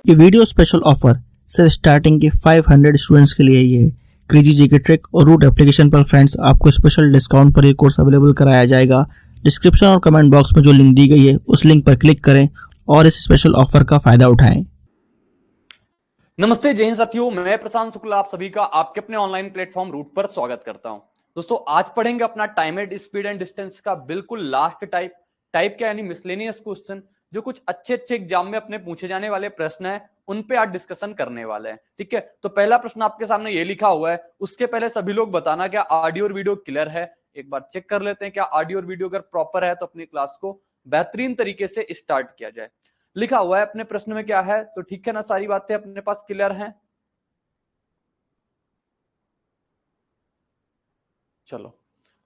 ये video special offer सिर्फ starting के 500 स्टूडेंट्स के लिए ही है। क्रेजी जीके ट्रिक और रूट एप्लीकेशन पर फ्रेंड्स आपको स्पेशल डिस्काउंट पर ये कोर्स अवेलेबल कराया जाएगा। डिस्क्रिप्शन और कमेंट बॉक्स में जो लिंक दी गई है उस लिंक पर क्लिक करें और इस स्पेशल ऑफर का फायदा उठाएं। नमस्ते जय हिंद साथियों, मैं प्रशांत शुक्ला आप सभी का आपके अपने ऑनलाइन प्लेटफॉर्म रूट पर स्वागत करता हूं। दोस्तों आज पढ़ेंगे अपना time and speed and distance का बिल्कुल लास्ट टाइप क्या यानी मिसलेनियस क्वेश्चन, जो कुछ अच्छे एग्जाम में अपने पूछे जाने वाले प्रश्न है उन पे आज डिस्कशन करने वाले हैं। ठीक है, तो पहला प्रश्न आपके सामने ये लिखा हुआ है। उसके पहले सभी लोग बताना क्या ऑडियो और वीडियो क्लियर है। एक बार चेक कर लेते हैं क्या ऑडियो और वीडियो अगर प्रॉपर है तो अपनी क्लास को बेहतरीन तरीके से स्टार्ट किया जाए। लिखा हुआ है अपने प्रश्न में क्या है, तो ठीक है ना, सारी बातें अपने पास क्लियर हैं। चलो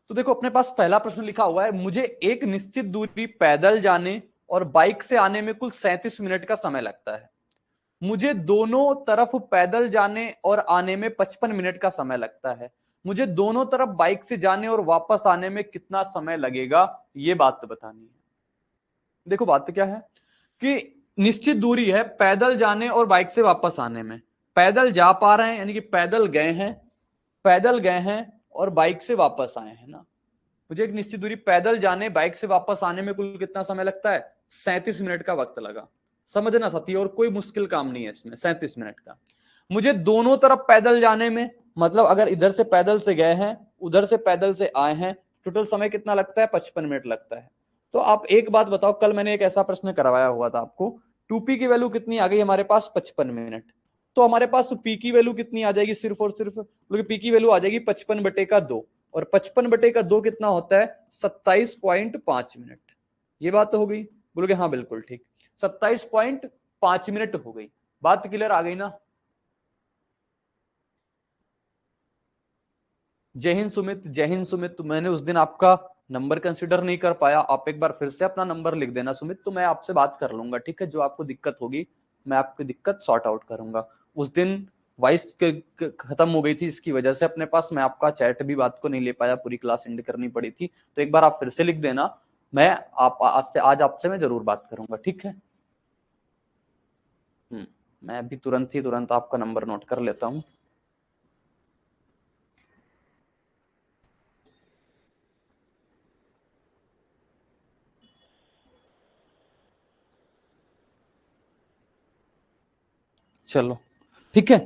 तो देखो अपने पास पहला प्रश्न लिखा हुआ है, मुझे एक निश्चित दूरी पैदल जाने और बाइक से आने में कुल 37 मिनट का समय लगता है। मुझे दोनों तरफ पैदल जाने और आने में 55 मिनट का समय लगता है। मुझे दोनों तरफ बाइक से जाने और वापस आने में कितना समय लगेगा, ये बात बतानी है। देखो बात क्या है कि निश्चित दूरी है पैदल जाने और बाइक से वापस आने में। पैदल जा पा रहे हैं यानी कि पैदल गए हैं और बाइक से वापस आए हैं ना। मुझे एक निश्चित दूरी पैदल जाने बाइक से वापस आने में कुल कितना समय लगता है, 37 मिनट का वक्त लगा। समझना साथियों, और कोई मुश्किल काम नहीं है इसमें, 37 मिनट का। मुझे दोनों तरफ पैदल जाने में, मतलब अगर इधर से पैदल से गए हैं उधर से पैदल से आए हैं, टोटल समय कितना लगता है, 55 मिनट लगता है। तो आप एक बात बताओ, कल मैंने एक ऐसा प्रश्न करवाया हुआ था आपको, 2p की वैल्यू कितनी आ गई हमारे पास, 55 मिनट। तो हमारे पास p की वैल्यू कितनी आ जाएगी, सिर्फ और सिर्फ p की वैल्यू आ जाएगी 55/2, और 55/2 कितना होता है, 27.5 मिनट। ये बात तो हो गई, बोलोगे हाँ बिल्कुल ठीक, 27.5 मिनट हो गई। बात क्लियर आ गई ना। जय हिंद सुमित, जय हिंद सुमित। तो मैंने उस दिन आपका नंबर कंसीडर नहीं कर पाया, आप एक बार फिर से अपना नंबर लिख देना सुमित, तो मैं आपसे बात कर लूंगा। ठीक है, जो आपको दिक्कत होगी मैं आपकी दिक्कत सॉर्ट आउट करूंगा। उस दिन वॉइस खत्म हो गई थी, इसकी वजह से अपने पास मैं आपका चैट भी बात को नहीं ले पाया, पूरी क्लास एंड करनी पड़ी थी। तो एक बार आप फिर से लिख देना, मैं आज आपसे मैं जरूर बात करूंगा। ठीक है, मैं अभी तुरंत आपका नंबर नोट कर लेता हूं। चलो ठीक है,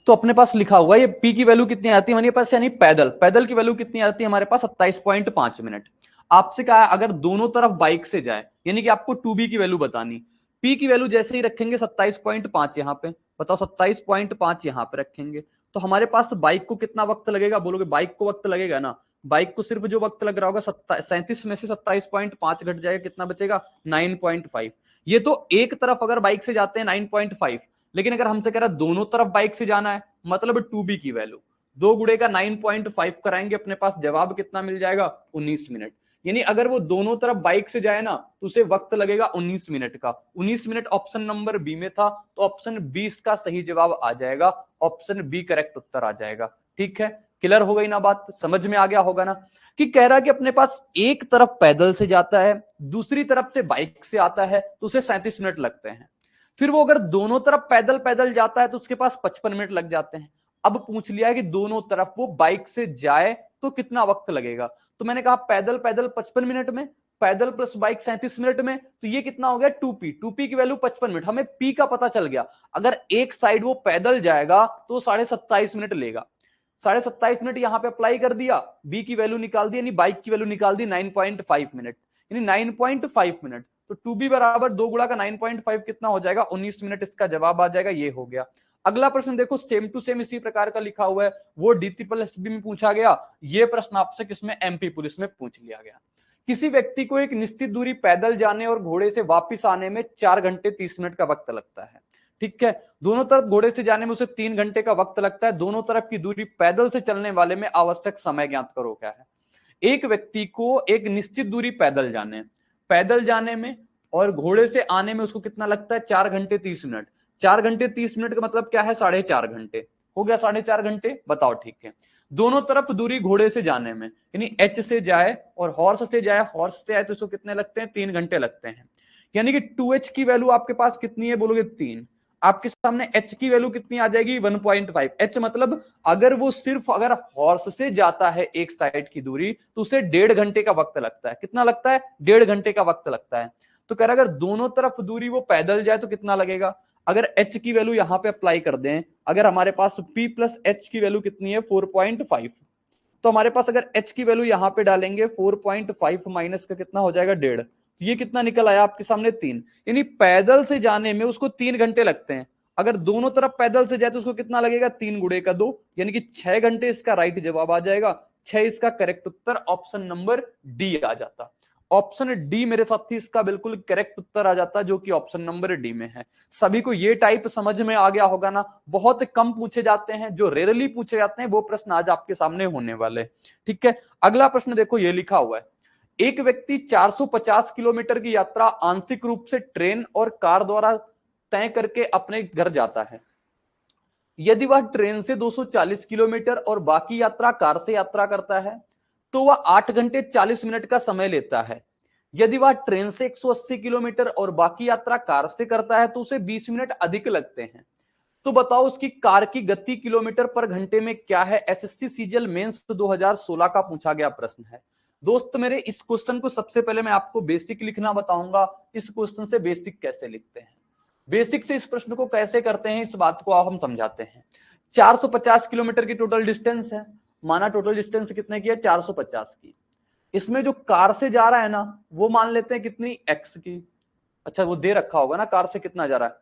तो अपने पास लिखा हुआ है ये p की वैल्यू कितनी आती है हमारे पास, यानी पैदल की वैल्यू कितनी आती है हमारे पास, 27.5 मिनट। आपसे कहा है अगर दोनों तरफ बाइक से जाए, यानी कि आपको 2b की वैल्यू बतानी। p की वैल्यू जैसे ही रखेंगे 27.5 यहां पे, बताओ 27.5 यहां पे रखेंगे, तो हमारे पास बाइक को कितना वक्त लगेगा, बोलोगे बाइक को वक्त लगेगा ना। बाइक को सिर्फ जो वक्त लग रहा होगा 37 में से 27.5 घट जाएगा, कितना बचेगा, 9.5। ये तो एक तरफ अगर बाइक से जाते हैं 9.5, लेकिन अगर हमसे कह रहा है दोनों तरफ बाइक से जाना है, मतलब 2b की वैल्यू 2 गुणे का 9.5 कराएंगे, अपने पास जवाब कितना मिल जाएगा, 19 मिनट। यानी अगर वो दोनों तरफ बाइक से जाए ना तो उसे वक्त लगेगा 19 मिनट का। 19 मिनट ऑप्शन नंबर बी में था, तो ऑप्शन 20 का सही जवाब आ जाएगा, ऑप्शन बी करेक्ट उत्तर आ जाएगा। ठीक है, क्लियर हो गई ना बात, समझ में आ गया होगा ना। कि कह रहा है कि अपने पास एक तरफ पैदल से जाता है, दूसरी तरफ से बाइक से आता है, तो उसे 37 मिनट लगते हैं। फिर वो अगर दोनों तरफ पैदल जाता है तो उसके पास 55 मिनट लग जाते हैं। अब पूछ लिया है कि दोनों तरफ वो बाइक से जाए तो कितना वक्त लगेगा, तो मैंने कहा पैदल 55 मिनट में, पैदल प्लस बाइक 37 मिनट में, तो ये कितना हो गया, 2p की वैल्यू 55 मिनट, हमें p का पता चल गया। अगर एक साइड वो पैदल जाएगा तो 27.5 मिनट लेगा। 27.5 मिनट यहां पे अप्लाई कर दिया, b की वैल्यू निकाल दी, यानी बाइक की वैल्यू निकाल दी 9.5 मिनट, यानी 9.5 मिनट। तो 2b बराबर 2 गुणा का 9.5 कितना हो जाएगा, 19 मिनट, इसका जवाब आ जाएगा, ये हो गया। अगला प्रश्न देखो, सेम टू सेम इसी प्रकार का लिखा हुआ है, वो DTSSB में पूछा गया। ये प्रश्न आपसे किसमें, MP पुलिस में पूछ लिया गया। किसी व्यक्ति को एक निश्चित दूरी पैदल जाने और घोड़े से वापस आने में 4 घंटे 30 मिनट का वक्त लगता है। ठीक है, दोनों तरफ घोड़े से जाने में उसे 3 घंटे का वक्त लगता है। दोनों तरफ की दूरी पैदल से चलने वाले में आवश्यक समय ज्ञात करो, क्या है। एक व्यक्ति को एक निश्चित दूरी पैदल जाने में और घोड़े से आने में उसको कितना लगता है, 4 घंटे 30 मिनट। 4 घंटे 30 मिनट का मतलब क्या है, 4.5 घंटे हो गया, 4.5 घंटे, बताओ ठीक है। दोनों तरफ दूरी घोड़े से जाने में, यानी H से जाए और हॉर्स से जाए तो इसको कितने लगते हैं, 3 घंटे लगते हैं। यानी कि 2h की वैल्यू आपके पास कितनी है, बोलोगे 3। आपके सामने h की वैल्यू कितनी आ जाएगी 1.5। h मतलब अगर वो सिर्फ अगर हॉर्स से जाता है एक साइड की दूरी तो उसे 1.5 घंटे का वक्त लगता है। कितना लगता है? 1.5 घंटे का वक्त लगता है। तो कह रहा अगर दोनों तरफ दूरी वो पैदल जाए तो कितना लगेगा। अगर h की वैल्यू यहां पे अप्लाई कर दें, अगर हमारे पास p प्लस h की वैल्यू कितनी है 4.5, तो हमारे पास अगर h की वैल्यू यहां पे डालेंगे 4.5 माइनस का कितना हो जाएगा 1.5, ये कितना निकल आया आपके सामने 3। यानी पैदल से जाने में उसको 3 घंटे लगते हैं। अगर दोनों तरफ पैदल से जाए तो उसको कितना लगेगा 3 गुणे का 2, यानी कि 6 घंटे इसका राइट जवाब आ जाएगा। 6 इसका करेक्ट उत्तर ऑप्शन नंबर डी आ जाता। ऑप्शन डी मेरे साथी इसका बिल्कुल करेक्ट उत्तर आ जाता, जो कि ऑप्शन नंबर डी में है। सभी को ये टाइप समझ में आ गया होगा ना। बहुत कम पूछे जाते हैं, जो रेयरली पूछे जाते हैं वो प्रश्न आज आपके सामने होने वाले। ठीक है, अगला प्रश्न देखो, ये लिखा हुआ है, एक व्यक्ति 450 किलोमीटर की यात्रा आंशिक रूप से ट्रेन और कार द्वारा तय करके अपने घर जाता है। यदि वह ट्रेन से 240 किलोमीटर और बाकी यात्रा कार से यात्रा करता है तो वह 8 घंटे 40 मिनट का समय लेता है। यदि वह ट्रेन से 180 किलोमीटर और बाकी यात्रा कार से करता है तो उसे 20 मिनट अधिक लगते हैं। तो बताओ उसकी कार की गति किलोमीटर पर घंटे में क्या है। एसएससी सीजीएल मेंस 2016 का पूछा गया प्रश्न है। दोस्त मेरे, इस क्वेश्चन को सबसे पहले मैं आपको बेसिक लिखना बताऊंगा। इस क्वेश्चन से बेसिक कैसे लिखते हैं, बेसिक से इस प्रश्न को कैसे करते हैं, इस बात को हम समझाते हैं। 450 किलोमीटर की टोटल डिस्टेंस है, माना टोटल डिस्टेंस कितने की है 450 की। इसमें जो कार से जा रहा है ना वो मान लेते हैं कितनी x की। अच्छा वो दे रखा होगा ना कार से कितना जा रहा है,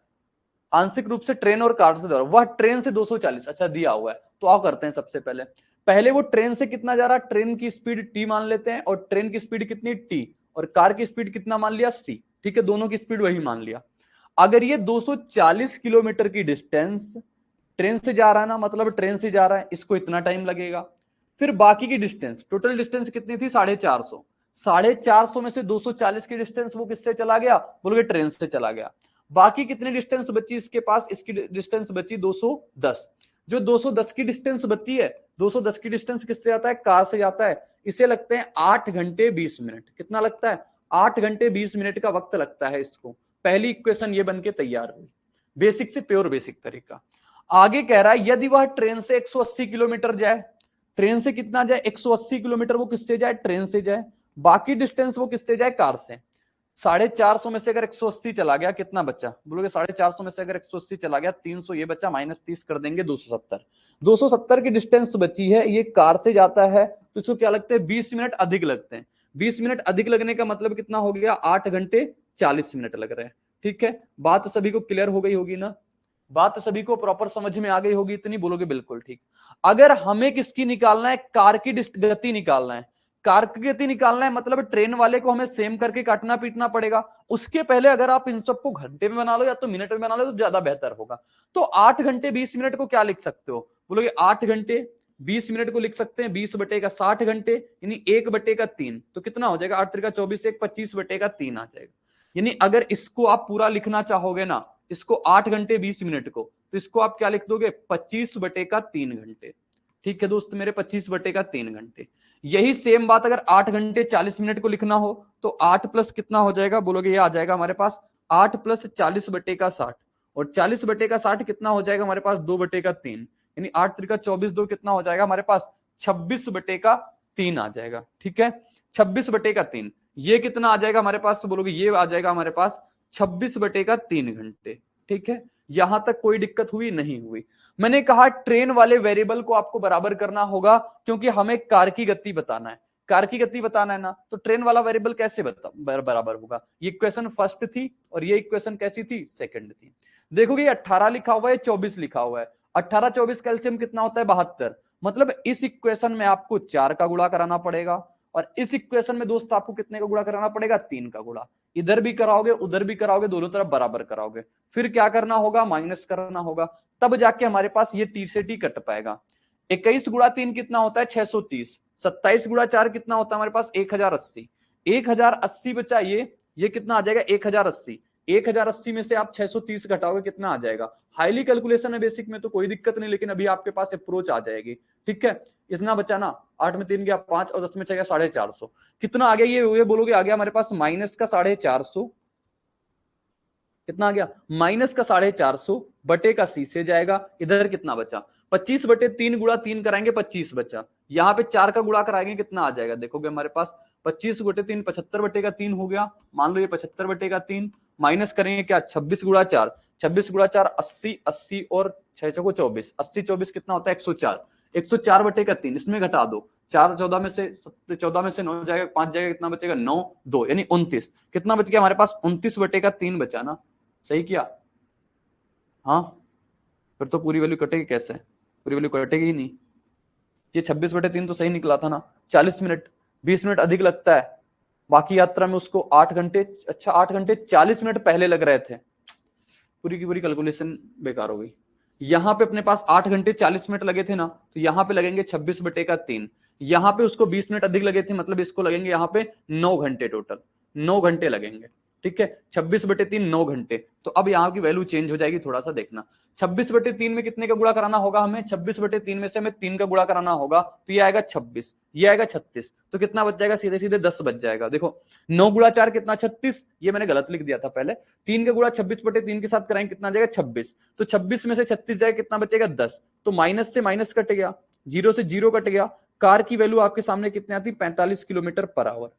आंशिक रूप से ट्रेन और कार से जा रहा है, वह ट्रेन से 240, अच्छा दिया हुआ है। तो आओ करते हैं सबसे पहले, पहले वो ट्रेन से कितना जा रहा है, ट्रेन की स्पीड t मान लेते हैं, और ट्रेन की स्पीड कितनी t, और कार की स्पीड कितना मान लिया c। ठीक है, दोनों की स्पीड वही मान लिया। अगर ये 240 किलोमीटर की डिस्टेंस ट्रेन से जा रहा है ना, मतलब ट्रेन से जा रहा है, इसको इतना टाइम लगेगा। फिर बाकी की डिस्टेंस, टोटल डिस्टेंस कितनी थी 450, 450 में से 240 की डिस्टेंस वो किससे चला गया, बोलोगे ट्रेन से चला गया। बाकी कितनी डिस्टेंस बची इसके पास, इसकी डिस्टेंस बची 210। जो 210 की डिस्टेंस बची है, 210 की डिस्टेंस किससे जाता है, कार से जाता है। इसे लगते हैं 8 घंटे 20 मिनट। कितना लगता है, 8 घंटे 20 मिनट का वक्त लगता है इसको। पहली इक्वेशन ये बनके तैयार हुई, बेसिक से प्योर बेसिक तरीका। आगे कह रहा है यदि वह ट्रेन से 180 किलोमीटर जाए, ट्रेन से कितना जाए 180 किलोमीटर, वो किससे जाए, ट्रेन से जाए। बाकी डिस्टेंस वो किससे जाए, कार से। 450 में से अगर 180 चला गया कितना बचा, बोलोगे 450 में से अगर 180 चला गया 300 ये बचा, माइनस 30 कर देंगे 270। 270 की डिस्टेंस बची है, ये कार से जाता है तो इसको क्या लगते हैं 20 मिनट अधिक लगते हैं। 20 मिनट अधिक लगने का मतलब कितना हो गया, 8 घंटे 40 मिनट लग रहे हैं। ठीक है, बात सभी को क्लियर हो गई होगी ना, बात सभी को प्रॉपर समझ में आ गई होगी इतनी, बोलोगे बिल्कुल ठीक। अगर हमें किसकी निकालना है, कार की गति निकालना है। कार की गति निकालना है मतलब ट्रेन वाले को हमें सेम करके काटना पीटना पड़ेगा। उसके पहले अगर आप इन सबको घंटे में बना लो या तो मिनट में बना लो तो ज्यादा बेहतर होगा। तो 8 घंटे 20 मिनट को क्या लिख सकते हो, बोलोगे 8 घंटे 20 मिनट को लिख सकते हैं 20 बटे का 60 घंटे, यानी 1 बटे का 3। तो कितना हो जाएगा, 8 3 24, 1 25 बटे का 3 आ जाएगा। यानी अगर इसको आप पूरा लिखना चाहोगे ना, इसको 8 घंटे 20 मिनट को, तो इसको आप क्या लिख दोगे 25 बटे का 3 घंटे। ठीक है दोस्त मेरे, 25 बटे का 3 घंटे। यही सेम बात अगर 8 घंटे 40 मिनट को लिखना हो तो 8 प्लस कितना हो जाएगा, बोलोगे ये आ जाएगा हमारे पास 8 प्लस 40 बटे का 60, और 40 बटे का 60 कितना हो जाएगा हमारे पास 2 बटे का 3, यानी 8 3 24, 2 कितना हो जाएगा हमारे पास 26 बटे का 3 आ जाएगा। ठीक है, 26 बटे का 3, ये कितना आ जाएगा हमारे पास, तो बोलोगे ये आ जाएगा हमारे पास 26 बटे का 3 घंटे। ठीक है, यहां तक कोई दिक्कत हुई नहीं हुई। मैंने कहा ट्रेन वाले वेरिएबल को आपको बराबर करना होगा, क्योंकि हमें कार की गति बताना है। कार की गति बताना है ना, तो ट्रेन वाला वेरिएबल कैसे बराबर होगा। ये इक्वेशन फर्स्ट थी और ये इक्वेशन कैसी थी, सेकंड थी। देखोगे 18 लिखा हुआ है 24 लिखा हुआ है, 18 24 कैल्शियम कितना होता है 72। मतलब इस इक्वेशन में आपको 4 का गुणा कराना पड़ेगा, और इस इक्वेशन में दोस्त आपको कितने का गुणा कराना पड़ेगा, 3 का गुणा। इधर भी कराओगे उधर भी कराओगे, दोनों तरफ बराबर कराओगे। फिर क्या करना होगा, माइनस करना होगा, तब जाके हमारे पास ये टी से टी कट पाएगा। 21 गुणा 3 कितना होता है 630, 27 गुणा 4 कितना होता है हमारे पास 1080, 1080 बचा ये कितना आ जाएगा 1080। 1080 में से आप 630 घटाओगे कितना आ जाएगा। हाईली कैलकुलेशन है बेसिक में तो कोई दिक्कत नहीं, लेकिन अभी आपके पास अप्रोच आ जाएगी। ठीक है, इतना बचा ना, 8 में 3 गया 5 और 10 में 6 गया 450, कितना आ गया ये बोलोगे आ गया हमारे पास माइनस का 450, कितना आ गया, माइनस का 450 बटे का सी से जाएगा, इधर कितना बचा, 25 बटे 3 गुणा 3 कराएंगे 25 बचा, यहाँ पे 4 का गुणा कराएंगे कितना आ जाएगा, देखोगे हमारे पास 25 बटे 3 75 बटे का 3 हो गया, मान लो ये 75 बटे का 3, माइनस करेंगे क्या 26 गुणा 4, 26 गुणा 4 80, 80 और 6 चौको 24, 80 24 कितना होता है 104, 104 बटे का 3, इसमें घटा दो, 4 14 में से 14 में से 9 जाएगा, 5 जाएगा, कितना बचेगा 9 2 यानी 29, कितना बच गया हमारे पास 29 बटे का 3 बचा ना, सही किया, हाँ फिर तो पूरी वैल्यू कटेगी कैसे, पूरी वैल्यू कटेगी ही नहीं, ये 26 बटे 3 तो सही निकला था ना, 40 मिनट 20 मिनट अधिक लगता है, बाकी यात्रा में उसको 8 घंटे, अच्छा 8 घंटे 40 मिनट पहले लग रहे थे, पूरी की पूरी कैलकुलेशन बेकार हो गई, यहां पे अपने पास 8 घंटे 40 मिनट लगे थे ना, तो यहां पे लगेंगे 26 बटे का 3, यहां पे उसको 20 मिनट अधिक लगे थे, मतलब इसको लगेंगे यहां पे 9 घंटे टोटल, 9 घंटे लगेंगे, ठीक है, 26 बटे 3 9 घंटे, तो अब यहाँ की वैल्यू चेंज हो जाएगी, थोड़ा सा देखना, 26 बटे 3 में कितने का गुणा कराना होगा हमें, 26 बटे 3 में से हमें 3 का गुणा कराना होगा, तो ये आएगा 26, ये आएगा 36, तो कितना बच जाएगा, सीधे सीधे 10 बच जाएगा, देखो 9 गुणा 4 कितना 36, ये मैंने गलत लिख दिया था पहले, 3 का गुणा 26 बटे 3 के साथ कराएंगे कितना जाएगा 26, तो 26 में से 36 जाएगा कितना बचेगा 10, तो माइनस से माइनस कट गया, जीरो से जीरो कट गया, कार की वैल्यू आपके सामने कितनी आती 45 किलोमीटर पर आवर।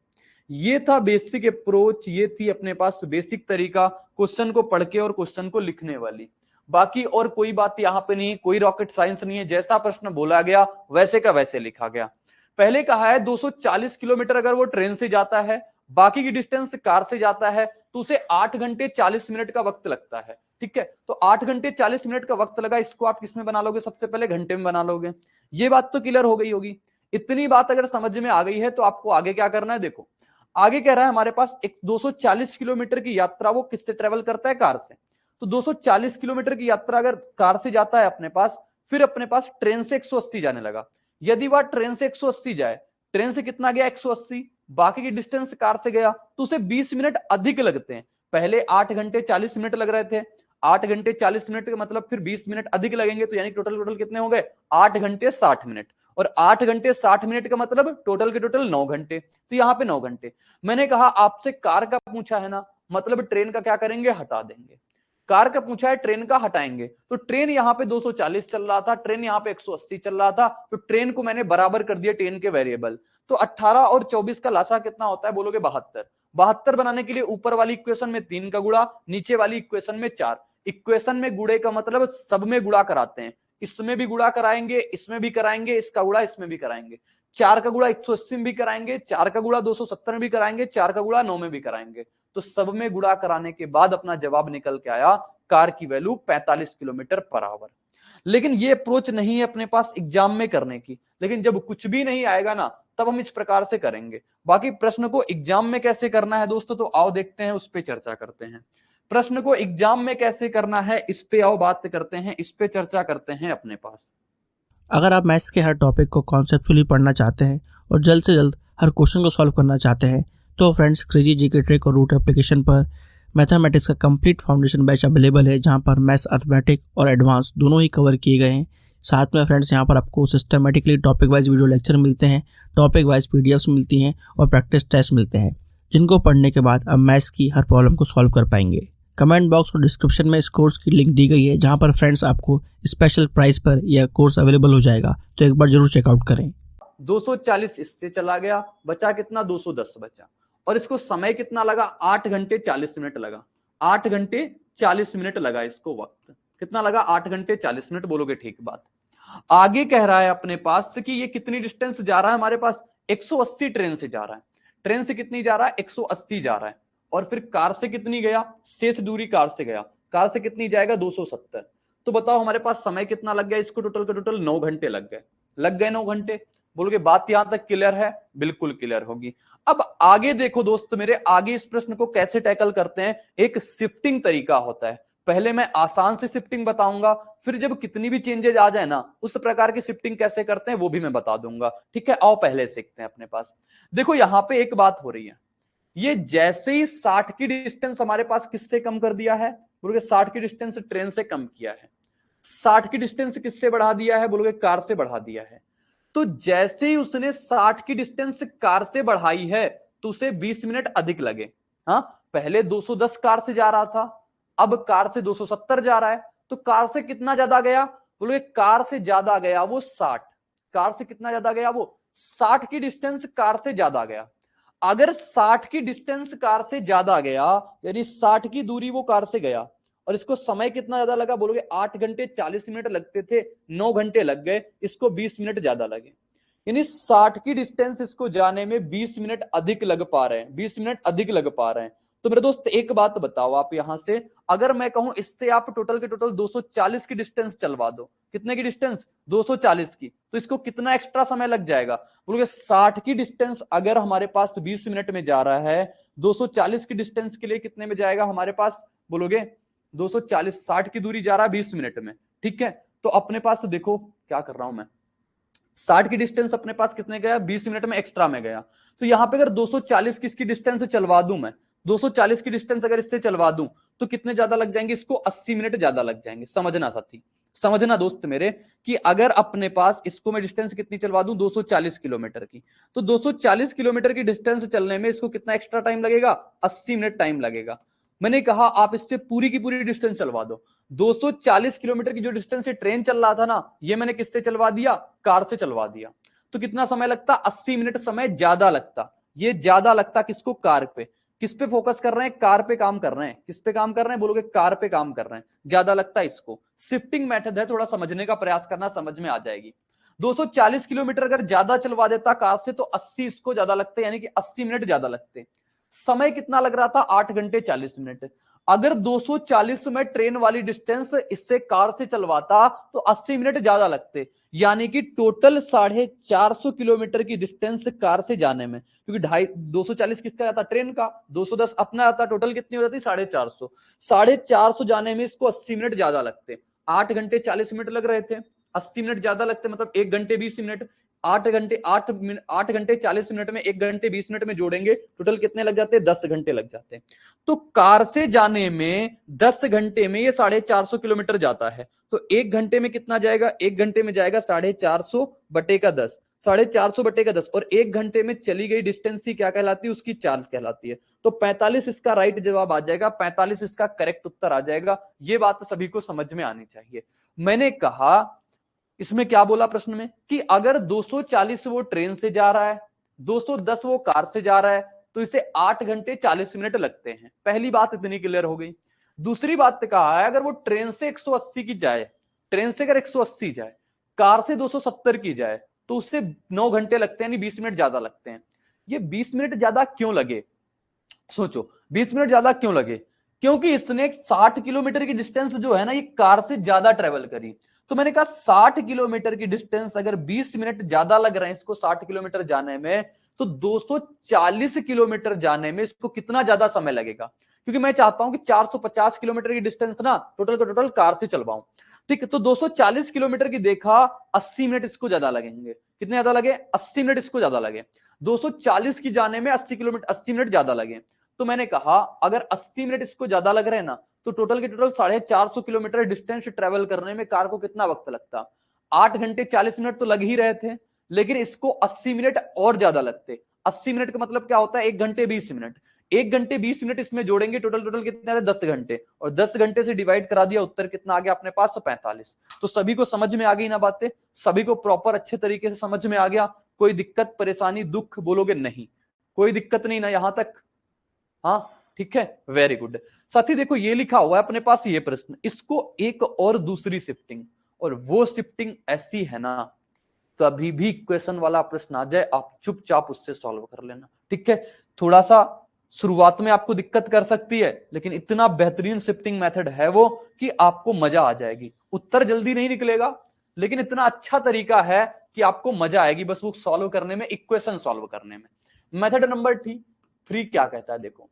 ये था बेसिक अप्रोच, ये थी अपने पास बेसिक तरीका क्वेश्चन को पढ़ के और क्वेश्चन को लिखने वाली, बाकी और कोई बात यहाँ पे नहीं, कोई रॉकेट साइंस नहीं है, जैसा प्रश्न बोला गया वैसे का वैसे लिखा गया। पहले कहा है 240 किलोमीटर अगर वो ट्रेन से जाता है, बाकी की डिस्टेंस कार से जाता है, तो उसे 8 घंटे 40 मिनट का वक्त लगता है, ठीक है, तो 8 घंटे 40 मिनट का वक्त लगा, इसको आप किस में बना लोगे, सबसे पहले घंटे में बना लोगे, ये बात तो क्लियर हो गई होगी। इतनी बात अगर समझ में आ गई है तो आपको आगे क्या करना है, देखो आगे कह रहा है हमारे पास एक 240 किलोमीटर की यात्रा वो किससे ट्रेवल करता है, कार से, तो 240 किलोमीटर की यात्रा अगर कार से जाता है अपने पास, फिर अपने पास ट्रेन से 180 जाने लगा, यदि वह ट्रेन से 180 जाए, ट्रेन से कितना गया 180, बाकी की डिस्टेंस कार से गया, तो उसे 20 मिनट अधिक लगते हैं, पहले 8 घंटे 40 मिनट लग रहे थे, 8 घंटे 40 मिनट का मतलब फिर 20 मिनट अधिक लगेंगे, तो यानी टोटल टोटल कितने हो गए 8 घंटे 60 मिनट, और 8 घंटे 60 मिनट का मतलब टोटल के टोटल 9 घंटे, तो यहाँ पे 9 घंटे। मैंने कहा आपसे कार का पूछा है ना, मतलब ट्रेन का क्या करेंगे, हटा देंगे, कार का पूछा है ट्रेन का हटाएंगे, तो ट्रेन यहाँ पे 240 चल रहा था, ट्रेन यहाँ पे 180 चल रहा था, तो ट्रेन को मैंने बराबर कर दिया ट्रेन के वेरिएबल, तो 18 और 24 का लासा कितना होता है, बोलोगे 72, 72 बनाने के लिए ऊपर वाली इक्वेशन में 3 का गुणा, नीचे वाली इक्वेशन में 4, इक्वेशन में गुणे का मतलब सब में गुणा कराते हैं, इसमें भी गुणा कराएंगे, इसमें भी कराएंगे, इसका गुणा इसमें भी कराएंगे, 4 का गुणा 180 में भी कराएंगे, 4 का गुणा 270 में भी कराएंगे, 4 का गुणा 9 में भी कराएंगे, तो सब में गुणा कराने के बाद अपना जवाब निकल के आया, कार की वैल्यू 45 किलोमीटर पर आवर। लेकिन ये अप्रोच नहीं है अपने पास एग्जाम में करने की, लेकिन जब कुछ भी नहीं आएगा ना तब हम इस प्रकार से करेंगे। बाकी प्रश्न को एग्जाम में कैसे करना है दोस्तों, तो आओ देखते हैं, उस पर चर्चा करते हैं। प्रश्न को एग्जाम में कैसे करना है इस पे आओ बात करते हैं, इस पे चर्चा करते हैं अपने पास। अगर आप मैथ्स के हर टॉपिक को कॉन्सेप्चुअली पढ़ना चाहते हैं और जल्द से जल्द हर क्वेश्चन को सॉल्व करना चाहते हैं, तो फ्रेंड्स क्रेजी जीके ट्रिक और रूट एप्लीकेशन पर मैथमेटिक्स का कंप्लीट फाउंडेशन बैच अवेलेबल है, जहां पर मैथ्स, अर्थमेटिक और एडवांस दोनों ही कवर किए गए हैं। साथ में फ्रेंड्स यहाँ पर आपको systematically topic wise video lecture मिलते हैं, टॉपिक वाइज पीडीएफ्स मिलती हैं और प्रैक्टिस टेस्ट मिलते हैं, जिनको पढ़ने के बाद आप मैथ्स की हर प्रॉब्लम को सॉल्व कर पाएंगे। कमेंट बॉक्स और डिस्क्रिप्शन में इस कोर्स की लिंक दी गई है, जहां पर फ्रेंड्स आपको स्पेशल प्राइस पर यह कोर्स अवेलेबल हो जाएगा, तो एक बार जरूर चेकआउट करें। 240 इससे चला गया, बचा कितना 210 बचा, और इसको समय कितना लगा 8 घंटे 40 मिनट लगा, 8 घंटे 40 मिनट लगा इसको वक्त, कितना लगा 8 घंटे 40 मिनट, बोलोगे ठीक बात। आगे कह रहा है अपने पास कि ये कितनी डिस्टेंस जा रहा है, हमारे पास 180 ट्रेन से जा रहा है, ट्रेन से कितनी जा रहा है 180 जा रहा है, और फिर कार से कितनी गया, शेष दूरी कार से गया, कार से कितनी जाएगा 270, तो बताओ हमारे पास समय कितना लग गया, इसको टोटल का टोटल 9 घंटे लग गए 9 घंटे। बोलोगे बात यहां तक क्लियर है, बिल्कुल क्लियर होगी। अब आगे देखो दोस्त मेरे, आगे इस प्रश्न को कैसे टैकल करते हैं, एक शिफ्टिंग तरीका होता है, पहले मैं आसान से शिफ्टिंग बताऊंगा, फिर जब कितनी भी चेंजेज आ जाए ना उस प्रकार की शिफ्टिंग कैसे करते हैं वो भी मैं बता दूंगा, ठीक है। आओ पहले सीखते हैं अपने पास। देखो यहां पे एक बात हो रही है, ये जैसे ही 60 की डिस्टेंस हमारे पास किससे कम कर दिया है, बोलोगे 60 की डिस्टेंस ट्रेन से कम किया है, 60 की डिस्टेंस किससे बढ़ा दिया है, बोलोगे कार से बढ़ा दिया है। तो जैसे ही उसने 60 की डिस्टेंस कार से बढ़ाई है तो उसे 20 मिनट अधिक लगे। हाँ, पहले 210 कार से जा रहा था, अब कार से 270 जा रहा है, तो कार से कितना ज्यादा गया, बोलोगे कार से ज्यादा गया वो 60। कार से कितना ज्यादा गया, वो 60 की डिस्टेंस कार से ज्यादा गया। अगर 60 की डिस्टेंस कार से ज्यादा गया, यानी 60 की दूरी वो कार से गया, और इसको समय कितना ज्यादा लगा, बोलोगे 8 घंटे 40 मिनट लगते थे, 9 घंटे लग गए, इसको 20 मिनट ज्यादा लगे। यानी 60 की डिस्टेंस इसको जाने में 20 मिनट अधिक लग पा रहे हैं, 20 मिनट अधिक लग पा रहे हैं। तो मेरे दोस्त एक बात बताओ आप यहां से, अगर मैं कहूं इससे आप टोटल के टोटल 240 की डिस्टेंस चलवा दो, कितने की डिस्टेंस, 240 की, तो इसको कितना एक्स्ट्रा समय लग जाएगा, बोलोगे 60 की डिस्टेंस अगर हमारे पास 20 मिनट में जा रहा है, 240 की डिस्टेंस के लिए कितने में जाएगा हमारे पास, बोलोगे 240, 60 की दूरी जा रहा है 20 मिनट में, ठीक है। तो अपने पास देखो क्या कर रहा हूं मैं, 60 की डिस्टेंस अपने पास कितने गया, 20 मिनट में एक्स्ट्रा में गया। तो यहां पे अगर 240 किसकी डिस्टेंस चलवा दूं मैं, 240 की डिस्टेंस अगर इससे चलवा दूं तो कितने ज्यादा लग जाएंगे, इसको 80 मिनट ज्यादा लग जाएंगे। समझना साथी, समझना दोस्त मेरे, कि अगर अपने पास इसको मैं डिस्टेंस कितनी चलवा दूं, 240 किलोमीटर की, तो 240 किलोमीटर की डिस्टेंस चलने में इसको कितना एक्स्ट्रा टाइम लगेगा, 80 मिनट टाइम लगेगा। मैंने कहा आप इससे पूरी की पूरी डिस्टेंस चलवा दो। 240 किलोमीटर की जो डिस्टेंस से ट्रेन चल रहा था ना, ये मैंने किससे चलवा दिया, कार से चलवा दिया। तो कितना समय लगता, 80 मिनट समय ज्यादा लगता। ये ज्यादा लगता किसको, कार पे। किस पे फोकस कर रहे हैं, कार पे काम कर रहे हैं। किस पे काम कर रहे हैं, बोलोगे कार पे काम कर रहे हैं, ज्यादा लगता है इसको। शिफ्टिंग मेथड है, थोड़ा समझने का प्रयास करना, समझ में आ जाएगी। 240 किलोमीटर अगर ज्यादा चलवा देता कार से, तो 80 इसको ज्यादा लगते, यानी कि 80 मिनट ज्यादा लगते। समय कितना लग रहा था, 8 घंटे 40 मिनट। अगर 240 में ट्रेन वाली डिस्टेंस इससे कार से चलवाता तो 80 मिनट ज्यादा लगते, यानी कि टोटल 450 किलोमीटर की डिस्टेंस कार से जाने में, क्योंकि 240 किसका जाता, ट्रेन का, 210 अपना आता, टोटल कितनी हो जाती, 450। 450 जाने में इसको 80 मिनट ज्यादा लगते। 8 घंटे 40 मिनट लग रहे थे, 80 मिनट ज्यादा लगते, मतलब 1 घंटे 20 मिनट। 8 घंटे 40 मिनट में 1 घंटे 20 मिनट में जोड़ेंगे, टोटल कितने लग जाते हैं, 10 घंटे लग जाते हैं। तो कार से जाने में 10 घंटे में ये 450 किलोमीटर जाता है, तो 1 घंटे में कितना जाएगा, 1 घंटे में जाएगा 450 बटे का 10, 450 बटे का 10, और 1 घंटे में चली गई डिस्टेंस ही क्या कहलाती है, उसकी चार्ज कहलाती है। तो 45 इसका राइट जवाब आ जाएगा, 45 इसका करेक्ट उत्तर आ जाएगा। ये बात सभी को समझ में आनी चाहिए। मैंने कहा इसमें क्या बोला प्रश्न में, कि अगर 240 वो ट्रेन से जा रहा है, 210 वो कार से जा रहा है, तो इसे 8 घंटे 40 मिनट लगते हैं। पहली बात इतनी क्लियर हो गई। दूसरी बात कहा है, अगर वो ट्रेन से 180 की जाए, ट्रेन से अगर 180 जाए, कार से 270 की जाए, तो उससे 9 घंटे लगते हैं, यानी 20 मिनट ज्यादा लगते हैं। ये 20 मिनट ज्यादा क्यों लगे, सोचो 20 मिनट ज्यादा क्यों लगे, क्योंकि इसने 60 किलोमीटर की डिस्टेंस जो है ना, ये कार से ज्यादा ट्रेवल करी। तो मैंने कहा 60 किलोमीटर की डिस्टेंस अगर 20 मिनट ज्यादा लग रहे हैं इसको 60 किलोमीटर जाने में, तो 240 किलोमीटर जाने में इसको कितना ज्यादा समय लगेगा, क्योंकि मैं चाहता हूं कि 450 किलोमीटर की डिस्टेंस ना टोटल का टोटल कार से चलवाऊं। ठीक है, तो 240 किलोमीटर की देखा, 80 मिनट इसको ज्यादा लगेंगे। कितने ज्यादा लगे, 80 मिनट इसको ज्यादा लगे। 240 की जाने में 80 मिनट ज्यादा लगे। तो मैंने कहा अगर 80 मिनट इसको ज्यादा लग रहे हैं ना, तो टोटल के टोटल 450 किलोमीटर डिस्टेंस ट्रेवल करने में कार को कितना वक्त लगता, 8 घंटे 40 मिनट तो लग ही रहे थे, लेकिन इसको 80 मिनट और ज्यादा लगते। 80 मिनट का मतलब क्या होता है, 1 घंटे 20 मिनट। 1 घंटे 20 मिनट इसमें जोड़ेंगे, टोटल टोटल कितने आते, 10 घंटे, और 10 घंटे से डिवाइड करा दिया, उत्तर कितना आ गया अपने पास, 45। तो सभी को समझ में आ गई ना बातें, सभी को प्रॉपर अच्छे तरीके से समझ में आ गया, कोई दिक्कत परेशानी दुख बोलोगे नहीं, कोई दिक्कत नहीं ना यहां तक, हाँ ठीक है, वेरी गुड। साथी देखो ये लिखा हुआ है अपने पास ये प्रश्न, इसको एक और दूसरी शिफ्टिंग, और वो शिफ्टिंग ऐसी है ना, कभी भी क्वेश्चन वाला प्रश्न आ जाए आप चुपचाप उससे सॉल्व कर लेना, ठीक है। थोड़ा सा शुरुआत में आपको दिक्कत कर सकती है, लेकिन इतना बेहतरीन शिफ्टिंग मेथड है वो कि आपको मजा आ जाएगी। उत्तर जल्दी नहीं निकलेगा, लेकिन इतना अच्छा तरीका है कि आपको मजा आएगी बस वो सॉल्व करने में, इक्वेशन सॉल्व करने में। मेथड नंबर 3 क्या कहता है, देखो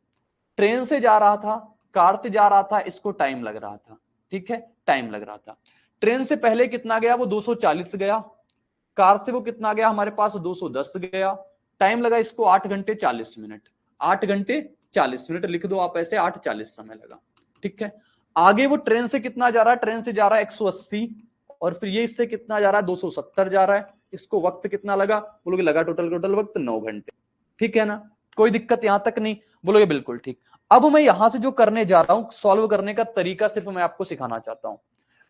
ट्रेन से जा रहा था, कार से जा रहा था, इसको टाइम लग रहा था, ठीक है, टाइम लग रहा था। ट्रेन से पहले कितना गया, वो 240 गया, कार से वो कितना गया हमारे पास, 210 गया, टाइम लगा इसको 8 घंटे 40 मिनट। 8 घंटे 40 मिनट लिख दो आप ऐसे, 8:40 समय लगा, ठीक है। आगे वो ट्रेन से कितना जा रहा है, ट्रेन से जा रहा है 180, और फिर ये इससे कितना जा रहा है, 270 जा रहा है, इसको वक्त कितना लगा, बोलोगे लगा टोटल वक्त 9 घंटे, ठीक है ना। कोई दिक्कत यहां तक नहीं? बोलोगे बिल्कुल ठीक। अब मैं यहां से जो करने जा रहा हूं, सॉल्व करने का तरीका सिर्फ मैं आपको सिखाना चाहता हूं।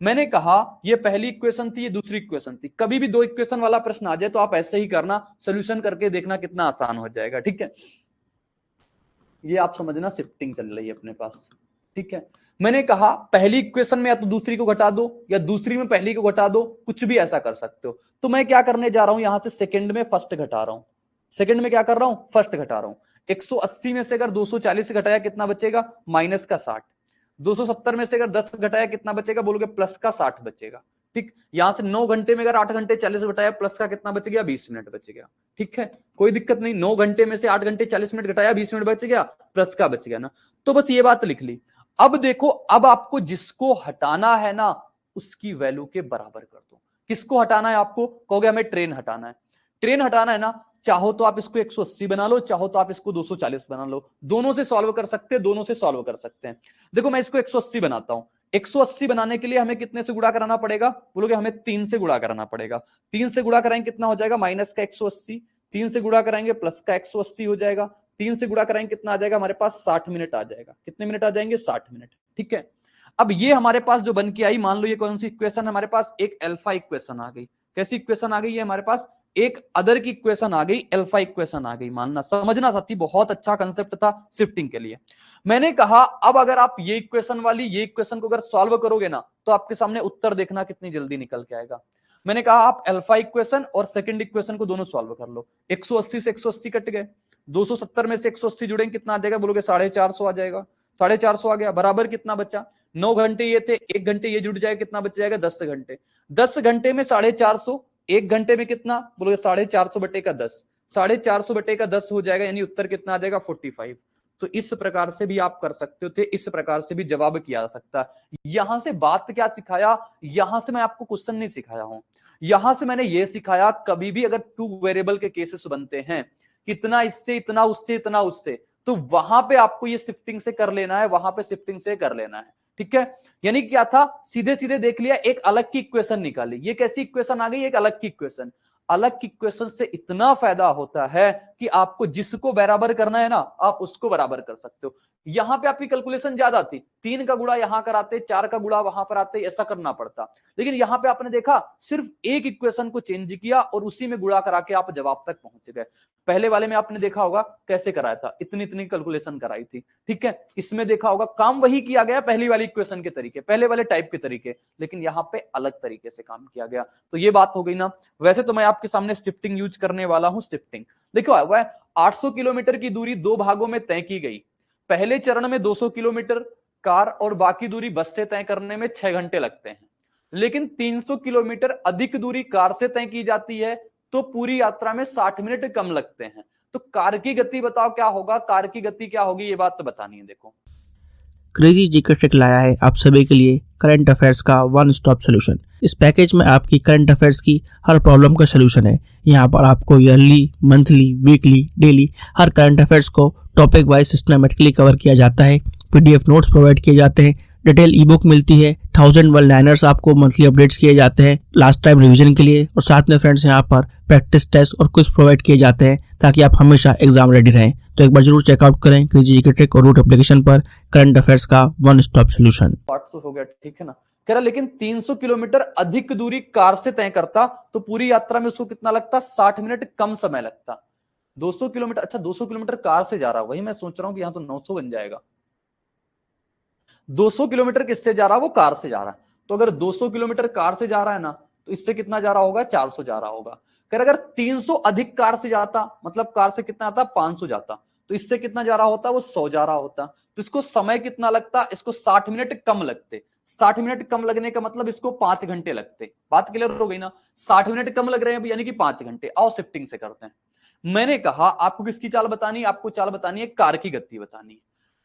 मैंने कहा ये पहली इक्वेशन थी, ये दूसरी इक्वेशन थी। कभी भी दो इक्वेशन वाला प्रश्न आ जाए तो आप ऐसे ही करना, सोल्यूशन करके देखना कितना आसान हो जाएगा, ठीक है। ये आप समझना शिफ्टिंग चल रही है अपने पास, ठीक है। मैंने कहा पहली इक्वेशन में या तो दूसरी को घटा दो या दूसरी में पहली को घटा दो, कुछ भी ऐसा कर सकते हो। तो मैं क्या करने जा रहा हूं, यहां से सेकंड में फर्स्ट घटा रहा हूं। सेकंड में क्या कर रहा हूं, फर्स्ट घटा रहा हूं। 180 में से अगर 240 घटाया कितना बचेगा, माइनस का 60। 270 में से अगर 10 घटाया कितना बचेगा, बोलोगे प्लस का 60 बचेगा, ठीक। यहां से 9 घंटे में अगर 8 घंटे 40 घटाया, प्लस का कितना बच गया, 20 मिनट बच गया, ठीक है। कोई दिक्कत नहीं, 9 घंटे में से 8 घंटे 40 मिनट घटाया, 20 मिनट बच गया, प्लस का बच गया ना। तो बस ये बात लिख ली। अब देखो, अब आपको जिसको हटाना है ना, उसकी वैल्यू के बराबर कर दो। किसको हटाना है आपको, कहोगे हमें ट्रेन हटाना है। ट्रेन हटाना है ना, चाहो तो आप इसको 180 बना लो, चाहो तो आप इसको 240 बना लो। दोनों से सॉल्व कर सकते हैं, दोनों से सॉल्व कर सकते हैं। देखो मैं इसको 180 बनाता हूं। 180 बनाने के लिए हमें कितने से गुणा कराना पड़ेगा, बोलोगे हमें 3 से गुणा कराना पड़ेगा। 3 से गुणा कराएंगे कितना हो जाएगा, माइनस का 180। 3 से गुणा कराएंगे प्लस का 180 हो जाएगा। 3 से गुणा कराएंगे कितना आ जाएगा, हमारे पास 60 मिनट आ जाएगा। कितने मिनट आ जाएंगे, 60 मिनट, ठीक है। अब ये हमारे पास जो बन के आई, मान लो ये कौन सी इक्वेशन है हमारे पास, एक अल्फा इक्वेशन आ गई। कैसी इक्वेशन आ गई है हमारे पास, एक अदर की इक्वेशन आ गई, अल्फा इक्वेशन आ गई। मानना समझना साथी, बहुत अच्छा कंसेप्ट था शिफ्टिंग के लिए। मैंने कहा अब अगर आप ये इक्वेशन वाली ये इक्वेशन को अगर सॉल्व करोगे ना, तो आपके सामने उत्तर देखना कितनी जल्दी निकल के आएगा। मैंने कहा आप अल्फा इक्वेशन और सेकंड इक्वेशन को दोनों सॉल्व कर लो। 180 से 180 कट गए, 270 में से 180 जुड़ेंगे कितना आ जाएगा, बोलोगे 450 आ जाएगा। 450 आ गया, बराबर कितना बचा, 9 घंटे ये थे, 1 घंटे ये जुड़ जाएगा, कितना बच जाएगा, 10 घंटे। 10 घंटे में 450, 1 घंटे में कितना, बोलोगे 450 बटे का 10। 450 बटे का 10 हो जाएगा, यानी उत्तर कितना आ जाएगा, 45। तो इस प्रकार से भी आप कर सकते थे, इस प्रकार से भी जवाब किया जा सकता है। यहां से बात क्या सिखाया, यहां से मैं आपको क्वेश्चन नहीं सिखाया हूं, यहां से मैंने ये सिखाया कभी भी अगर 2 वेरिएबल के केसेस बनते हैं, कितना इससे इतना उससे इतना उससे, तो वहां पे आपको ये शिफ्टिंग से कर लेना है, वहां पे शिफ्टिंग से कर लेना है, ठीक है। यानी क्या था, सीधे सीधे देख लिया, एक अलग की इक्वेशन निकाली। ये कैसी इक्वेशन आ गई, एक अलग की इक्वेशन। अलग की इक्वेशन से इतना फायदा होता है कि आपको जिसको बराबर करना है ना, आप उसको बराबर कर सकते हो। यहां पे आपकी कैलकुलेशन ज्यादा थी, 3 का गुणा यहां कराते, 4 का गुणा वहां पर आते, ऐसा करना पड़ता। लेकिन यहां पे आपने देखा, सिर्फ एक इक्वेशन को चेंज किया और उसी में गुणा करा के आप जवाब तक पहुंच गए। पहले वाले में आपने देखा होगा कैसे कराया था, इतनी इतनी कैलकुलेशन कराई थी, ठीक है। इसमें देखा होगा काम वही किया गया, पहली वाली इक्वेशन के तरीके, पहले वाले टाइप के तरीके, लेकिन यहां पे अलग तरीके से काम किया गया। तो ये बात हो गई ना। वैसे तो मैं आपके सामने शिफ्टिंग यूज करने वाला हूं। शिफ्टिंग देखो, वह 800 किलोमीटर की दूरी 2 भागों में तय की गई। पहले चरण में 200 किलोमीटर कार और बाकी दूरी बस से तय करने में 6 घंटे लगते हैं। लेकिन 300 किलोमीटर अधिक दूरी कार से तय की जाती है, तो पूरी यात्रा में 60 मिनट कम लगते हैं। तो कार की गति बताओ क्या होगा, कार की गति क्या होगी, ये बात तो बतानी है। देखो क्रेजी जीके ट्रिक लाया है आप सभी के लिए करंट अफेयर्स का वन स्टॉप सोल्यूशन। इस पैकेज में आपकी करंट अफेयर्स की हर प्रॉब्लम का सोल्यूशन है। यहाँ पर आपको ईयरली, मंथली, वीकली, डेली हर करंट अफेयर्स को टॉपिक वाइज सिस्टमेटिकली कवर किया जाता है। पीडीएफ नोट्स प्रोवाइड किए जाते हैं, डिटेल ई बुक मिलती है, 1000 वन लाइनर्स आपको मंथली अपडेट्स किए जाते हैं लास्ट टाइम रिवीजन के लिए, और साथ में फ्रेंड्स यहाँ पर प्रैक्टिस टेस्ट और क्विज प्रोवाइड किए जाते हैं ताकि आप हमेशा एग्जाम रेडी रहें। तो एक बार जरूर चेकआउट करें क्रेजी जीके ट्रिक और रूट एप्लीकेशन पर करंट अफेयर्स का वन स्टॉप सोल्यूशन। 800 हो गया, ठीक है ना। कह रहा लेकिन 300 किलोमीटर अधिक दूरी कार से तय करता, तो पूरी यात्रा में उसको कितना लगता, 60 मिनट कम समय लगता। 200 किलोमीटर, अच्छा 200 किलोमीटर कार से जा रहा है, वही मैं सोच रहा हूं कि यहां तो 900 बन जाएगा। 200 किलोमीटर किससे जा रहा है, वो कार से जा रहा है। तो अगर 200 किलोमीटर कार से जा रहा है ना, तो इससे कितना जा रहा होगा, 400 जा रहा होगा। अगर 300 अधिक कार से जाता, मतलब कार से कितना आता, 500 जाता, तो इससे कितना जा रहा होता, वो 100 जा रहा होता। तो इसको समय कितना लगता, इसको 60 मिनट कम लगते। 60 मिनट कम लगने का मतलब इसको 5 घंटे लगते। बात क्लियर हो गई ना, 60 मिनट कम लग रहे हैं यानी कि 5 घंटे। आओ शिफ्टिंग से करते हैं। मैंने कहा आपको किसकी चाल बतानी है, आपको चाल बतानी है कार की गति बतानी है।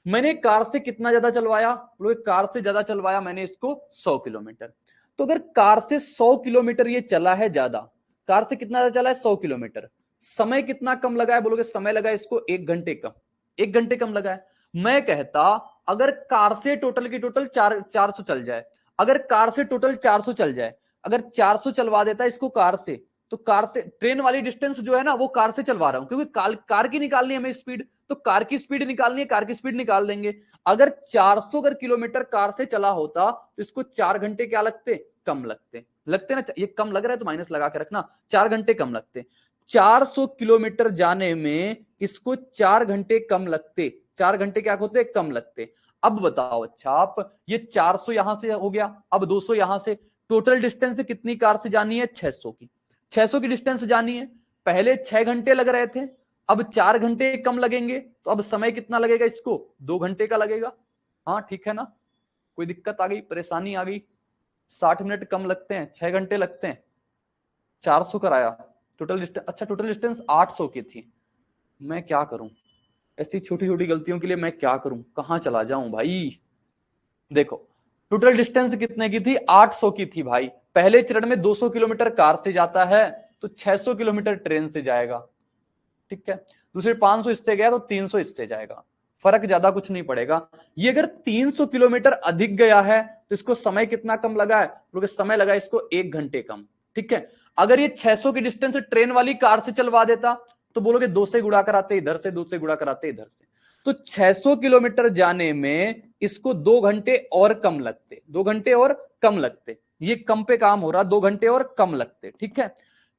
मैंने कार से कितना ज्यादा चलवाया, कार से ज्यादा चलवाया मैंने इसको 100 किलोमीटर। तो अगर कार से 100 किलोमीटर ये चला है ज्यादा, कार से कितना ज्यादा चला है, 100 किलोमीटर, समय कितना कम लगा है, बोलोगे समय लगा है इसको 1 घंटे कम, 1 घंटे कम लगा है। मैं कहता अगर कार से टोटल की टोटल 400 चल जाए, अगर कार से टोटल 400 चल जाए, अगर 400 चलवा देता इसको कार से, तो कार से ट्रेन वाली डिस्टेंस जो है ना वो कार से चलवा रहा हूं, क्योंकि कार की निकालनी है हमें स्पीड, तो कार की स्पीड निकालनी है, कार की स्पीड निकाल देंगे। अगर 400 अगर किलोमीटर कार से चला होता तो इसको 4 घंटे क्या लगते, कम लगते ना, ये कम लग रहा है तो माइनस लगा के रखना, 4 घंटे कम लगते। 400 किलोमीटर जाने में इसको 4 घंटे कम लगते, 4 घंटे क्या होते, कम लगते। अब बताओ अच्छा आप, ये 400 यहां से हो गया, अब 200 यहां से, टोटल डिस्टेंस कितनी कार से जानी है, 600 की, 600 की डिस्टेंस जानी है। पहले 6 घंटे लग रहे थे, अब 4 घंटे कम लगेंगे, तो अब समय कितना लगेगा इसको, 2 घंटे का लगेगा। हाँ ठीक है ना, कोई दिक्कत आ गई, परेशानी आ गई, 60 मिनट कम लगते हैं, 6 घंटे लगते हैं, 400 कराया, टोटल डिस्टेंस, अच्छा टोटल डिस्टेंस 800 की थी। मैं क्या करूं, ऐसी छोटी छोटी गलतियों के लिए मैं क्या करूं, कहां चला जाऊं भाई। देखो टोटल डिस्टेंस कितने की थी, 800 की थी भाई। पहले चरण में 200 किलोमीटर कार से जाता है, तो 600 किलोमीटर ट्रेन से जाएगा, ठीक है। दूसरे 500 इससे गया तो 300 इससे जाएगा, फर्क ज्यादा कुछ नहीं पड़ेगा। ये अगर 300 किलोमीटर अधिक गया है तो इसको समय कितना कम लगा है, क्योंकि समय लगा इसको 1 घंटे कम, ठीक है। अगर ये 600 की डिस्टेंस ट्रेन वाली कार से चलवा देता तो बोलोगे 2 से गुणा कराते इधर से, 2 से गुणा कराते इधर से, तो 600 किलोमीटर जाने में इसको 2 घंटे और कम लगते, 2 घंटे और कम लगते, ये कम पे काम हो रहा, 2 घंटे और कम लगते, ठीक है।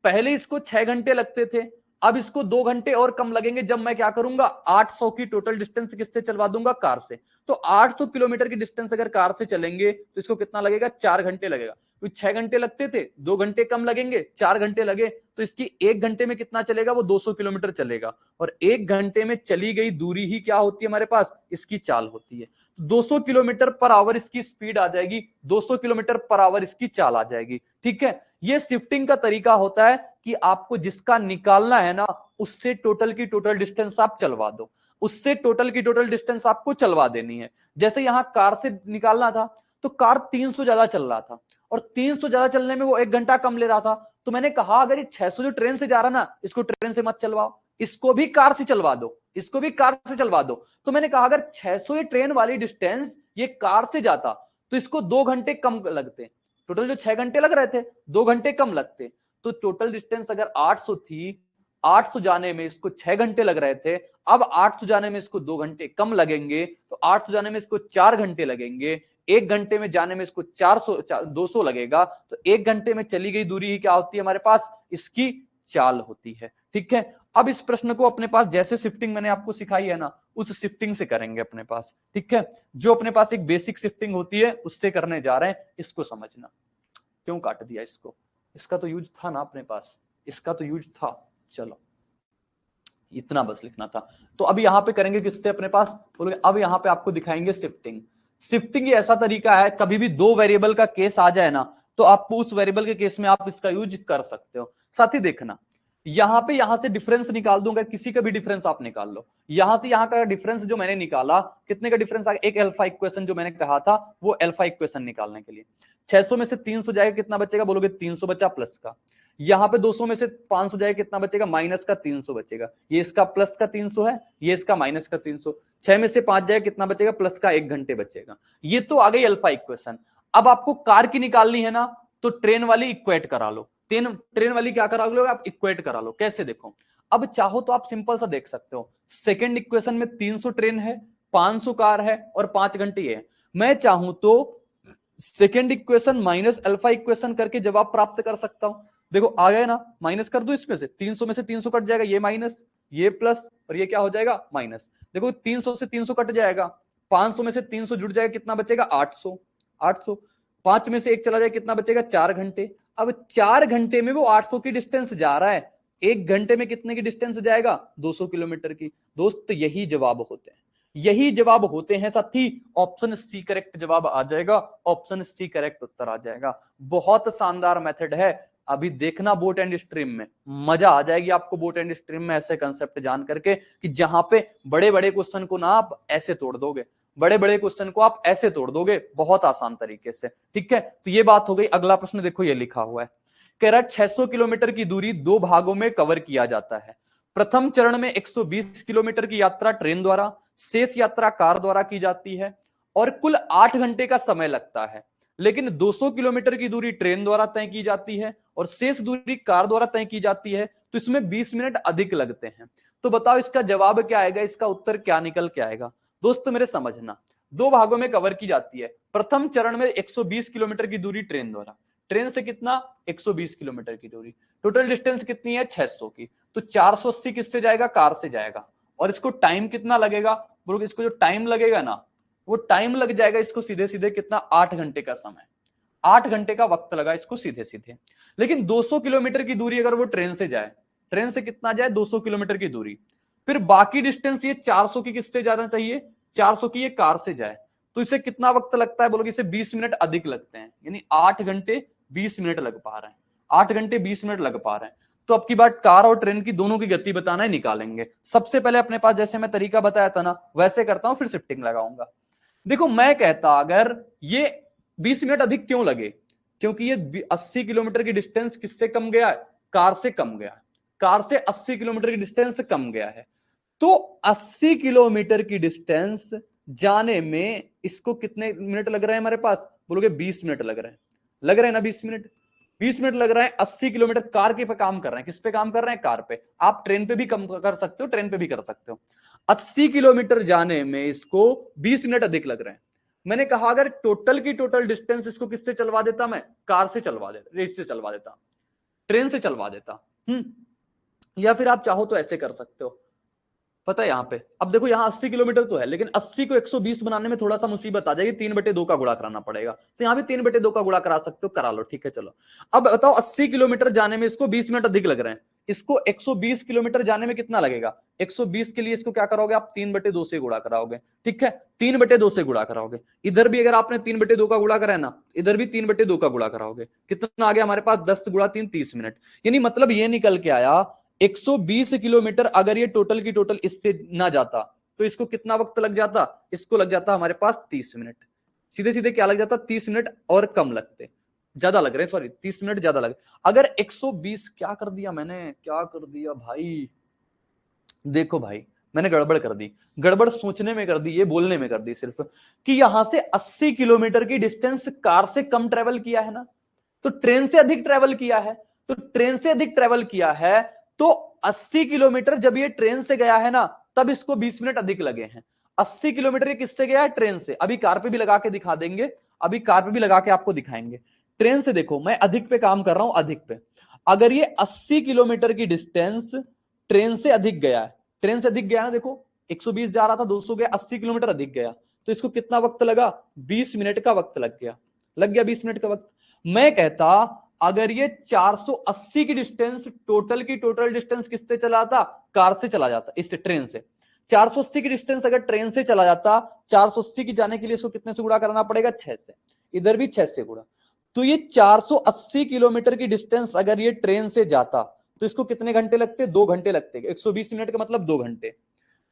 पहले इसको 6 घंटे लगते थे, अब इसको 2 घंटे और कम लगेंगे जब मैं क्या करूंगा, 800 की टोटल डिस्टेंस किससे चलवा दूंगा, कार से। तो 800 किलोमीटर की डिस्टेंस अगर कार से चलेंगे तो इसको कितना लगेगा, 4 घंटे लगेगा। तो 6 घंटे लगते थे, 2 घंटे कम लगेंगे, 4 घंटे लगे, तो इसकी 1 घंटे में कितना चलेगा, वो 200 किलोमीटर चलेगा। और 1 घंटे में चली गई दूरी ही क्या होती है हमारे पास, इसकी चाल होती है। 200 किलोमीटर पर आवर इसकी स्पीड आ जाएगी, 200 किलोमीटर पर आवर इसकी चाल आ जाएगी, ठीक है। ये शिफ्टिंग का तरीका होता है कि आपको जिसका निकालना है ना, उससे टोटल की टोटल डिस्टेंस आप चलवा दो, उससे टोटल की टोटल डिस्टेंस आपको चलवा देनी है। जैसे यहां कार से निकालना था तो कार 300 ज्यादा चल रहा था, और 300 ज्यादा चलने में वो 1 घंटा कम ले रहा था, तो मैंने कहा अगर ये 600 जो ट्रेन से जा रहा ना, इसको ट्रेन से मत चलवाओ, इसको भी कार से चलवा दो, इसको भी कार से चलवा दो। तो मैंने कहा अगर 600 ये ट्रेन वाली डिस्टेंस ये कार से जाता तो इसको 2 घंटे कम लगते, टोटल जो 6 घंटे लग रहे थे 2 घंटे कम लगते। तो टोटल डिस्टेंस अगर 800 थी, 800 जाने में इसको 6 घंटे लग रहे थे, अब 800 जाने में इसको 2 घंटे कम लगेंगे, तो 800 जाने में इसको 4 घंटे लगेंगे, 1 घंटे में जाने में इसको 200 लगेगा, तो 1 घंटे में चली गई दूरी ही क्या होती है हमारे पास, इसकी चाल होती है, ठीक है। अब इस प्रश्न को अपने पास जैसे शिफ्टिंग मैंने आपको सिखाई है ना, उस शिफ्टिंग से करेंगे अपने पास, ठीक है। जो अपने पास एक बेसिक शिफ्टिंग होती है उससे करने जा रहे हैं, इसको समझना। क्यों काट दिया इसको, इसका तो यूज था ना अपने पास, इसका तो यूज था, चलो इतना बस लिखना था। तो अब यहां पे करेंगे किससे अपने पास, बोलोगे अब यहां पे आपको दिखाएंगे शिफ्टिंग। शिफ्टिंग ये ऐसा तरीका है, कभी भी 2 वेरिएबल का केस आ जाए ना, तो आप उस वेरिएबल के केस में आप इसका यूज कर सकते हो। साथ ही देखना यहां से डिफरेंस निकाल दूंगा, किसी का भी डिफरेंस आप निकाल लो, यहां से यहां का डिफरेंस जो मैंने निकाला, कितने का डिफरेंस आ गया, एक अल्फा इक्वेशन जो मैंने कहा था, वो अल्फा इक्वेशन निकालने के लिए 600 में से 300 जाएगा, कितना बचेगा, बोलोगे 300 बचा प्लस का। यहां पे 200 में से 500 जाएगा, कितना बचेगा, माइनस का 300 बचेगा। ये इसका प्लस का 300 है, ये इसका माइनस का 300। 6 में से 5 जाएगा, कितना बचेगा, प्लस का 1 घंटे बचेगा। ये तो आ गई अल्फा इक्वेशन। अब आपको कार की निकालनी है ना, तो ट्रेन वाली इक्वेट करा लो, ट्रेन वाली क्या करा लो आप, इक्वेट करा लो। कैसे देखो, अब चाहो तो आप सिंपल सा देख सकते हो, सेकंड इक्वेशन में 300 ट्रेन है, 500 कार है और 5 घंटे है। मैं चाहूं तो second equation minus alpha equation करके जवाब प्राप्त कर सकता हूं। देखो आ गया ना, माइनस कर दो इसमें से, 300 में से 300 कट जाएगा, ये माइनस, ये प्लस, और ये क्या हो जाएगा, माइनस। देखो 300 से 300 कट जाएगा, 500 में से 300 जुड़ जाएगा, कितना बचेगा, 800। 800 5 में से 1 चला जाएगा, कितना बचेगा, 4 घंटे। अब 4 घंटे में वो 800 की डिस्टेंस जा रहा है, 1 घंटे में कितने की डिस्टेंस जाएगा, 200 किलोमीटर की। दोस्त यही जवाब होते हैं, यही जवाब होते हैं साथी। ऑप्शन सी करेक्ट जवाब आ जाएगा, ऑप्शन सी करेक्ट उत्तर आ जाएगा। बहुत शानदार मेथड है, अभी देखना बोट एंड स्ट्रीम में मजा आ जाएगी आपको, बोट एंड स्ट्रीम में ऐसे कंसेप्ट जान करके कि जहां पे बड़े बड़े क्वेश्चन को ना आप ऐसे तोड़ दोगे, बड़े बड़े क्वेश्चन को आप ऐसे तोड़ दोगे बहुत आसान तरीके से, ठीक है। तो ये बात हो गई। अगला प्रश्न देखो, ये लिखा हुआ है, कह रहा है 600 किलोमीटर की दूरी 2 भागों में कवर किया जाता है। प्रथम चरण में 120 किलोमीटर की यात्रा ट्रेन द्वारा, शेष यात्रा कार द्वारा की जाती है और कुल 8 घंटे का समय लगता है। लेकिन 200 किलोमीटर की दूरी ट्रेन द्वारा तय की जाती है और शेष दूरी कार द्वारा तय की जाती है, तो इसमें 20 मिनट अधिक लगते हैं। तो बताओ इसका जवाब क्या आएगा, इसका उत्तर क्या निकल के आएगा। दोस्तों मेरे समझना, दो भागों में कवर की जाती है। प्रथम चरण में 120 किलोमीटर की दूरी ट्रेन द्वारा, ट्रेन से कितना 120 किलोमीटर की दूरी, टोटल डिस्टेंस कितनी है 600 की, तो 480 किससे जाएगा, कार से जाएगा। और इसको टाइम कितना लगेगा, बोलोगे इसको जो टाइम लगेगा ना, वो टाइम लग जाएगा इसको सीधे सीधे कितना, 8 घंटे का समय, 8 घंटे का वक्त लगा इसको सीधे सीधे। लेकिन 200 किलोमीटर की दूरी अगर वो ट्रेन से जाए, ट्रेन से कितना जाए 200 किलोमीटर की दूरी, फिर बाकी डिस्टेंस ये 400 की किससे जाना चाहिए, 400 की ये कार से जाए, तो इसे कितना वक्त लगता है, बोलोगे इसे 20 मिनट अधिक लगते हैं, यानी 8 घंटे 20 मिनट लग पा रहे हैं, 8 घंटे 20 मिनट लग पा रहे हैं। तो अब की बात कार और ट्रेन की दोनों की गति बताना है, निकालेंगे। सबसे पहले अपने पास जैसे मैं तरीका बताया था ना, वैसे करता हूं, फिर शिफ्टिंग लगाऊंगा। देखो मैं कहता अगर ये 20 मिनट अधिक क्यों लगे, क्योंकि ये 80 किलोमीटर की डिस्टेंस किससे कम गया है, कार से कम गया, कार से 80 किलोमीटर की डिस्टेंस कम गया है। तो 80 किलोमीटर की डिस्टेंस जाने में इसको कितने मिनट लग रहे हैं हमारे पास, बोलोगे 20 मिनट लग रहे हैं, लग रहे हैं ना 20 मिनट, 20 मिनट लग रहा है। 80 किलोमीटर कार के पे काम कर रहे हैं, किस पे काम कर रहे हैं, कार पे। आप ट्रेन पे भी कम कर सकते हो, ट्रेन पे भी कर सकते हो। 80 किलोमीटर जाने में इसको 20 मिनट अधिक लग रहे हैं। मैंने कहा अगर टोटल की टोटल डिस्टेंस इसको किससे चलवा देता, मैं कार से चलवा देता, रेस से चलवा देता, ट्रेन से चलवा देता। या फिर आप चाहो तो ऐसे कर सकते हो, पता है यहाँ पे, अब देखो यहाँ 80 किलोमीटर तो है, लेकिन 80 को 120 बनाने में थोड़ा सा मुसीबत आ जाएगी, 3/2 का गुणा कराना पड़ेगा। तो यहाँ भी 3/2 का गुणा करा सकते हो, करा लो, ठीक है। चलो अब बताओ 80 किलोमीटर जाने में इसको 20 मिनट अधिक लग रहे हैं, इसको 120 किलोमीटर जाने में कितना लगेगा, 120 के लिए इसको क्या करोगे आप, 3/2 से गुणा कराओगे, ठीक है, 3/2 से गुणा कराओगे। इधर भी अगर आपने 3/2 का गुणा करा है ना, इधर भी 3/2 का गुणा कराओगे, कितना आ गया हमारे पास, 10 गुणा 3 30 मिनट। यानी मतलब ये निकल के आया 120 किलोमीटर अगर ये टोटल की टोटल इससे ना जाता तो इसको कितना वक्त लग जाता, इसको लग जाता हमारे पास 30 मिनट, सीधे सीधे क्या लग जाता, 30 मिनट और कम लगते, ज्यादा लग रहे, सॉरी 30 मिनट ज्यादा लग। अगर 120 क्या कर दिया मैंने, क्या कर दिया भाई, देखो भाई मैंने गड़बड़ कर दी, गड़बड़ सोचने में कर दी, ये बोलने में कर दी सिर्फ, कि यहां से 80 किलोमीटर की डिस्टेंस कार से कम ट्रेवल किया है ना, तो ट्रेन से अधिक ट्रेवल किया है, तो ट्रेन से अधिक ट्रेवल किया है, तो 80 किलोमीटर जब ये ट्रेन से गया है ना, तब इसको 20 मिनट अधिक लगे हैं। 80 किलोमीटर ये किससे गया है, ट्रेन से। अभी कार पे भी लगा के दिखा देंगे, अभी कार पे भी लगा के आपको दिखाएंगे। ट्रेन से देखो मैं अधिक पे काम कर रहा हूं, अधिक पे। अगर ये 80 किलोमीटर की डिस्टेंस ट्रेन से अधिक गया है, ट्रेन से अधिक गया ना, देखो 120 जा रहा था 200 गया, 80 किलोमीटर अधिक गया, तो इसको कितना वक्त लगा, 20 मिनट का वक्त लग गया, लग गया 20 मिनट का वक्त। मैं कहता अगर ये 480 की डिस्टेंस टोटल की टोटल डिस्टेंस किससे चला जाता, कार से चला जाता, इससे ट्रेन से। 480 की डिस्टेंस अगर ट्रेन से चला जाता, 480 की जाने के लिए इसको कितने से गुणा करना पड़ेगा, 6 से, इधर भी 6 से गुणा। तो ये 480 किलोमीटर की डिस्टेंस अगर ये ट्रेन से जाता तो इसको कितने घंटे लगते, 2 घंटे लगते, 120 मिनट का मतलब 2 घंटे।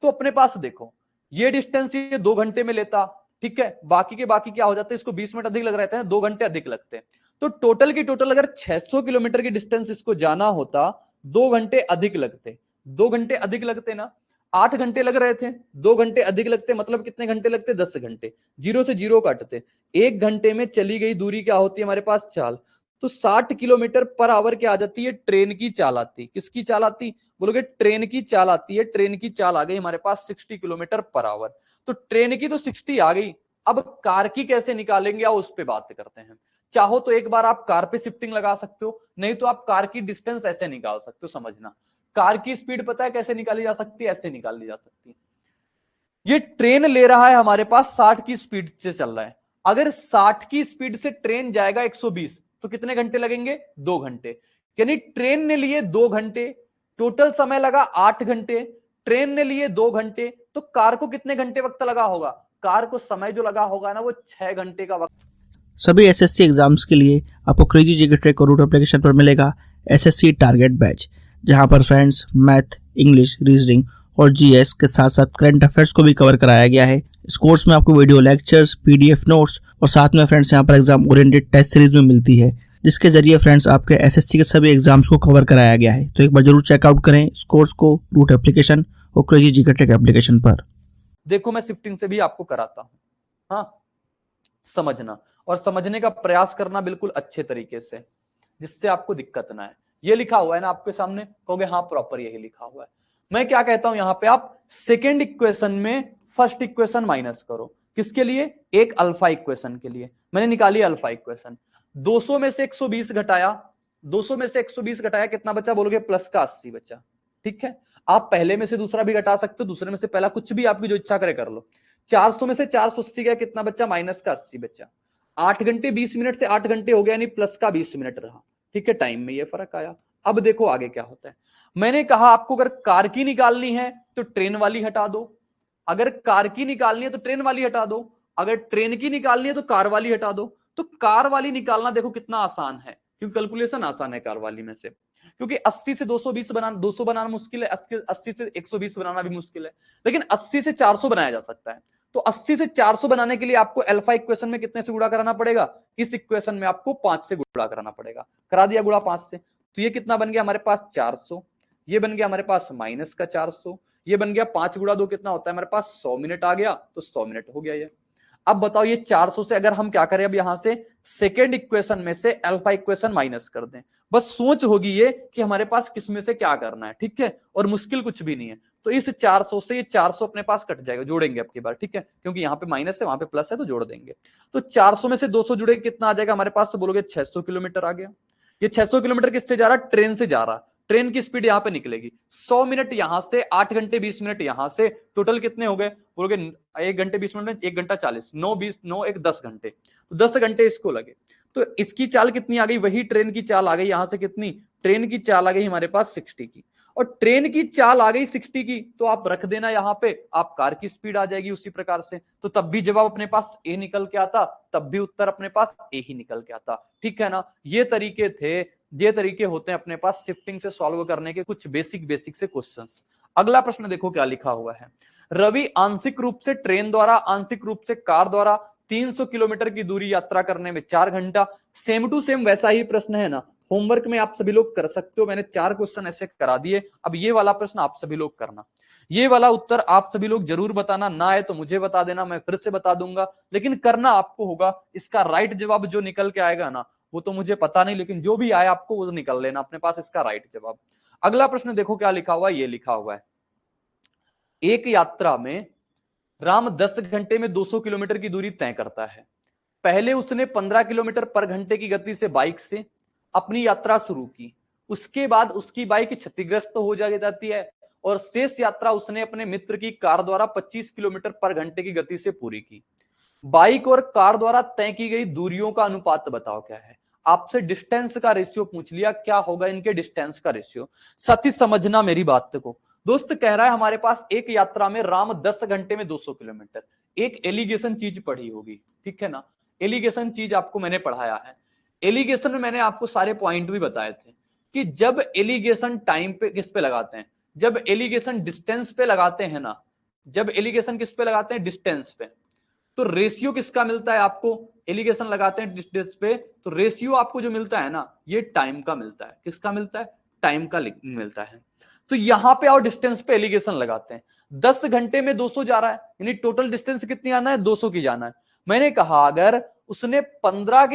तो अपने पास देखो ये डिस्टेंस ये 2 घंटे में लेता, ठीक है, बाकी के बाकी क्या हो जाते हैं, इसको 20 मिनट अधिक लग रहे हैं, 2 घंटे अधिक लगते हैं। तो टोटल की टोटल अगर 600 किलोमीटर की डिस्टेंस इसको जाना होता, 2 घंटे अधिक लगते, 2 घंटे अधिक लगते ना, 8 घंटे लग रहे थे, 2 घंटे अधिक लगते, मतलब कितने घंटे लगते, 10 घंटे। जीरो से जीरो काटते, 1 घंटे में चली गई दूरी क्या होती है हमारे पास, चाल। तो 60 किलोमीटर पर आवर क्या आ जाती है, ट्रेन की चाल आती, किसकी चाल आती, बोलोगे ट्रेन की चाल आती है, ट्रेन की चाल आ गई हमारे पास 60 किलोमीटर पर आवर। तो ट्रेन की तो 60 आ गई, अब कार की कैसे निकालेंगे, आओ उस पर बात करते हैं। चाहो तो एक बार आप कार पे शिफ्टिंग लगा सकते हो, नहीं तो आप कार की डिस्टेंस ऐसे निकाल सकते हो। समझना, कार की स्पीड पता है कैसे निकाली जा सकती है, ऐसे निकाली जा सकती है। ये ट्रेन ले रहा है हमारे पास 60 की स्पीड से चल रहा है, अगर 60 की स्पीड से ट्रेन जाएगा 120, तो कितने घंटे लगेंगे, 2 घंटे। यानी ट्रेन ने लिए 2 घंटे, टोटल समय लगा 8 घंटे, ट्रेन ने लिए 2 घंटे, तो कार को कितने घंटे वक्त लगा होगा, कार को समय जो लगा होगा ना वो 6 घंटे का वक्त। सभी एसएससी एग्जाम्स के लिए आपको क्रेजी जीके ट्रैक और रूट एप्लीकेशन पर मिलेगा एसएससी टारगेट बैच, जहां पर फ्रेंड्स मैथ, इंग्लिश, रीजनिंग और जीएस के साथ साथ करंट अफेयर्स को भी कवर कराया गया है। इस कोर्स में आपको वीडियो लेक्चर्स, पीडीएफ नोट्स और साथ में फ्रेंड्स यहाँ पर एग्जाम ओरिएंटेड टेस्ट सीरीज में मिलती है, जिसके जरिए फ्रेंड्स आपके एसएससी के सभी एग्जाम्स को कवर कराया गया है। तो एक बार जरूर चेकआउट करें इस कोर्स को रूट एप्लीकेशन और क्रेजी जीके ट्रैक एप्लीकेशन पर। देखो मैं शिफ्टिंग से भी आपको कराता हूं, हाँ समझना। और समझने का प्रयास करना बिल्कुल अच्छे तरीके से, जिससे आपको दिक्कत ना है। ये लिखा हुआ है ना आपके सामने, कहोगे हाँ प्रॉपर यही लिखा हुआ है। मैं क्या कहता हूं यहां पे, आप सेकेंड इक्वेशन में फर्स्ट इक्वेशन माइनस करो। किसके लिए? एक अल्फा इक्वेशन के लिए। मैंने निकाली अल्फा इक्वेशन। 200 में से 120 घटाया, 200 में से 120 घटाया, कितना बचा बोलोगे? प्लस का 80 बचा। ठीक है, आप पहले में से दूसरा भी घटा सकते हो, दूसरे में से पहला, कुछ भी आपकी जो इच्छा करे कर लो। 400 में से 480 गया, कितना बचा? माइनस का 80 बचा। 8 घंटे 20 मिनट से 8 घंटे हो गया, यानी प्लस का 20 मिनट रहा। ठीक है, टाइम में ये फर्क आया। अब देखो आगे क्या होता है। मैंने कहा आपको अगर कार की निकालनी है तो ट्रेन वाली हटा दो, अगर कार की निकालनी है तो ट्रेन वाली हटा दो, अगर ट्रेन की निकालनी है तो कार वाली हटा दो। तो कार वाली निकालना देखो कितना आसान है, क्योंकि कैलकुलेशन आसान है कार वाली में से। क्योंकि 80 से 220 बनाना, 200 बनाना मुश्किल है, 80 से 120 बनाना भी मुश्किल है, लेकिन 80 से 400 बनाया जा सकता है। तो 80 से 400 बनाने के लिए आपको अल्फा इक्वेशन में कितने से गुणा कराना पड़ेगा? इस इक्वेशन में आपको 5 से गुणा कराना पड़ेगा। करा दिया गुणा 5 से, तो ये कितना बन गया हमारे पास? 400। ये बन गया हमारे पास माइनस का 400। ये बन गया 5 गुणा 2 कितना होता है हमारे पास? 100 मिनट आ गया, तो 100 मिनट हो गया ये। अब बताओ ये 400 से अगर हम क्या करें, अब यहां से सेकेंड इक्वेशन में से अल्फा इक्वेशन माइनस कर दें। बस सोच होगी ये कि हमारे पास किस में से क्या करना है। ठीक है, और मुश्किल कुछ भी नहीं है। तो इस 400 से ये 400 अपने पास कट जाएगा, जोड़ेंगे अब की बार। ठीक है, क्योंकि यहाँ पे माइनस है वहां पे प्लस है, तो जोड़ देंगे। तो 400 में से 200 जुड़े, कितना आ जाएगा हमारे पास? तो बोलोगे 600 किलोमीटर आ गया। ये 600 किलोमीटर किससे जा रहा है? ट्रेन से जा रहा है। ट्रेन की स्पीड यहां पे निकलेगी 100 मिनट यहां से, 8 घंटे 20 मिनट यहां से, टोटल कितने हो गए बोलोगे? 1 घंटे 20 मिनट में 1 घंटा 40, 9 20 9 1 10 घंटे, तो 10 घंटे इसको लगे। तो इसकी चाल कितनी आ गई? वही ट्रेन की चाल आ गई यहां से, कितनी? ट्रेन की चाल आ गई हमारे पास 60 की। और ट्रेन की चाल आ गई 60 की, तो आप रख देना यहां पे, आप कार की स्पीड आ जाएगी उसी प्रकार से। तो तब भी जवाब अपने पास ए निकल के आता, तब भी उत्तर अपने पास ए ही निकल के आता। ठीक है ना, ये तरीके थे, ये तरीके होते हैं अपने पास शिफ्टिंग से सॉल्व करने के, कुछ बेसिक से क्वेश्चंस। अगला प्रश्न देखो क्या लिखा हुआ है। रवि आंशिक रूप से ट्रेन द्वारा, आंशिक रूप से कार द्वारा 300 किलोमीटर की दूरी यात्रा करने में 4 घंटा। सेम टू सेम वैसा ही प्रश्न है ना, होमवर्क में आप सभी लोग कर सकते हो। मैंने 4 क्वेश्चन ऐसे करा दिए। अब ये वाला प्रश्न आप सभी लोग करना, ये वाला उत्तर आप सभी लोग जरूर बताना, ना आए तो मुझे बता देना, मैं फिर से बता दूंगा, लेकिन करना आपको होगा। इसका राइट जवाब जो निकल के आएगा ना, वो तो मुझे पता नहीं, लेकिन जो भी आए आपको वो निकल लेना अपने पास इसका राइट जवाब। अगला प्रश्न देखो क्या लिखा हुआ है। ये लिखा हुआ है, एक यात्रा में राम 10 घंटे में 200 किलोमीटर की दूरी तय करता है। पहले उसने 15 किलोमीटर पर घंटे की गति से बाइक से अपनी यात्रा शुरू की। उसके बाद उसकी बाइक क्षतिग्रस्त हो जाती है और शेष यात्रा उसने अपने मित्र की कार द्वारा 25 किलोमीटर पर घंटे की गति से पूरी की। बाइक और कार द्वारा तय की गई दूरियों का अनुपात बताओ क्या है। आपसे डिस्टेंस का रेशियो पूछ लिया, क्या होगा इनके डिस्टेंस का रेशियो। साथ ही समझना मेरी बात को, दोस्त कह रहा है हमारे पास एक यात्रा में राम 10 घंटे में 200 किलोमीटर। एक एलिगेशन चीज पढ़ी होगी, ठीक है ना, एलिगेशन चीज आपको मैंने पढ़ाया है। एलिगेशन में मैंने आपको सारे पॉइंट भी बताए थे कि जब एलिगेशन टाइम पे किस पे लगाते हैं, जब एलिगेशन डिस्टेंस पे लगाते हैं ना, जब एलिगेशन किस पे लगाते हैं? डिस्टेंस पे। तो रेशियो किसका मिलता है आपको? एलिगेशन लगाते हैं डिस्टेंस पे, तो रेशियो आपको जो मिलता है ना, ये टाइम का मिलता है। किसका मिलता है? टाइम का मिलता है। तो यहां पे और डिस्टेंस पे एलिगेशन लगाते हैं। 10 घंटे में 200 जा रहा है, यानी टोटल डिस्टेंस कितनी आना है? 200 की जाना है। मैंने कहा अगर उसने 15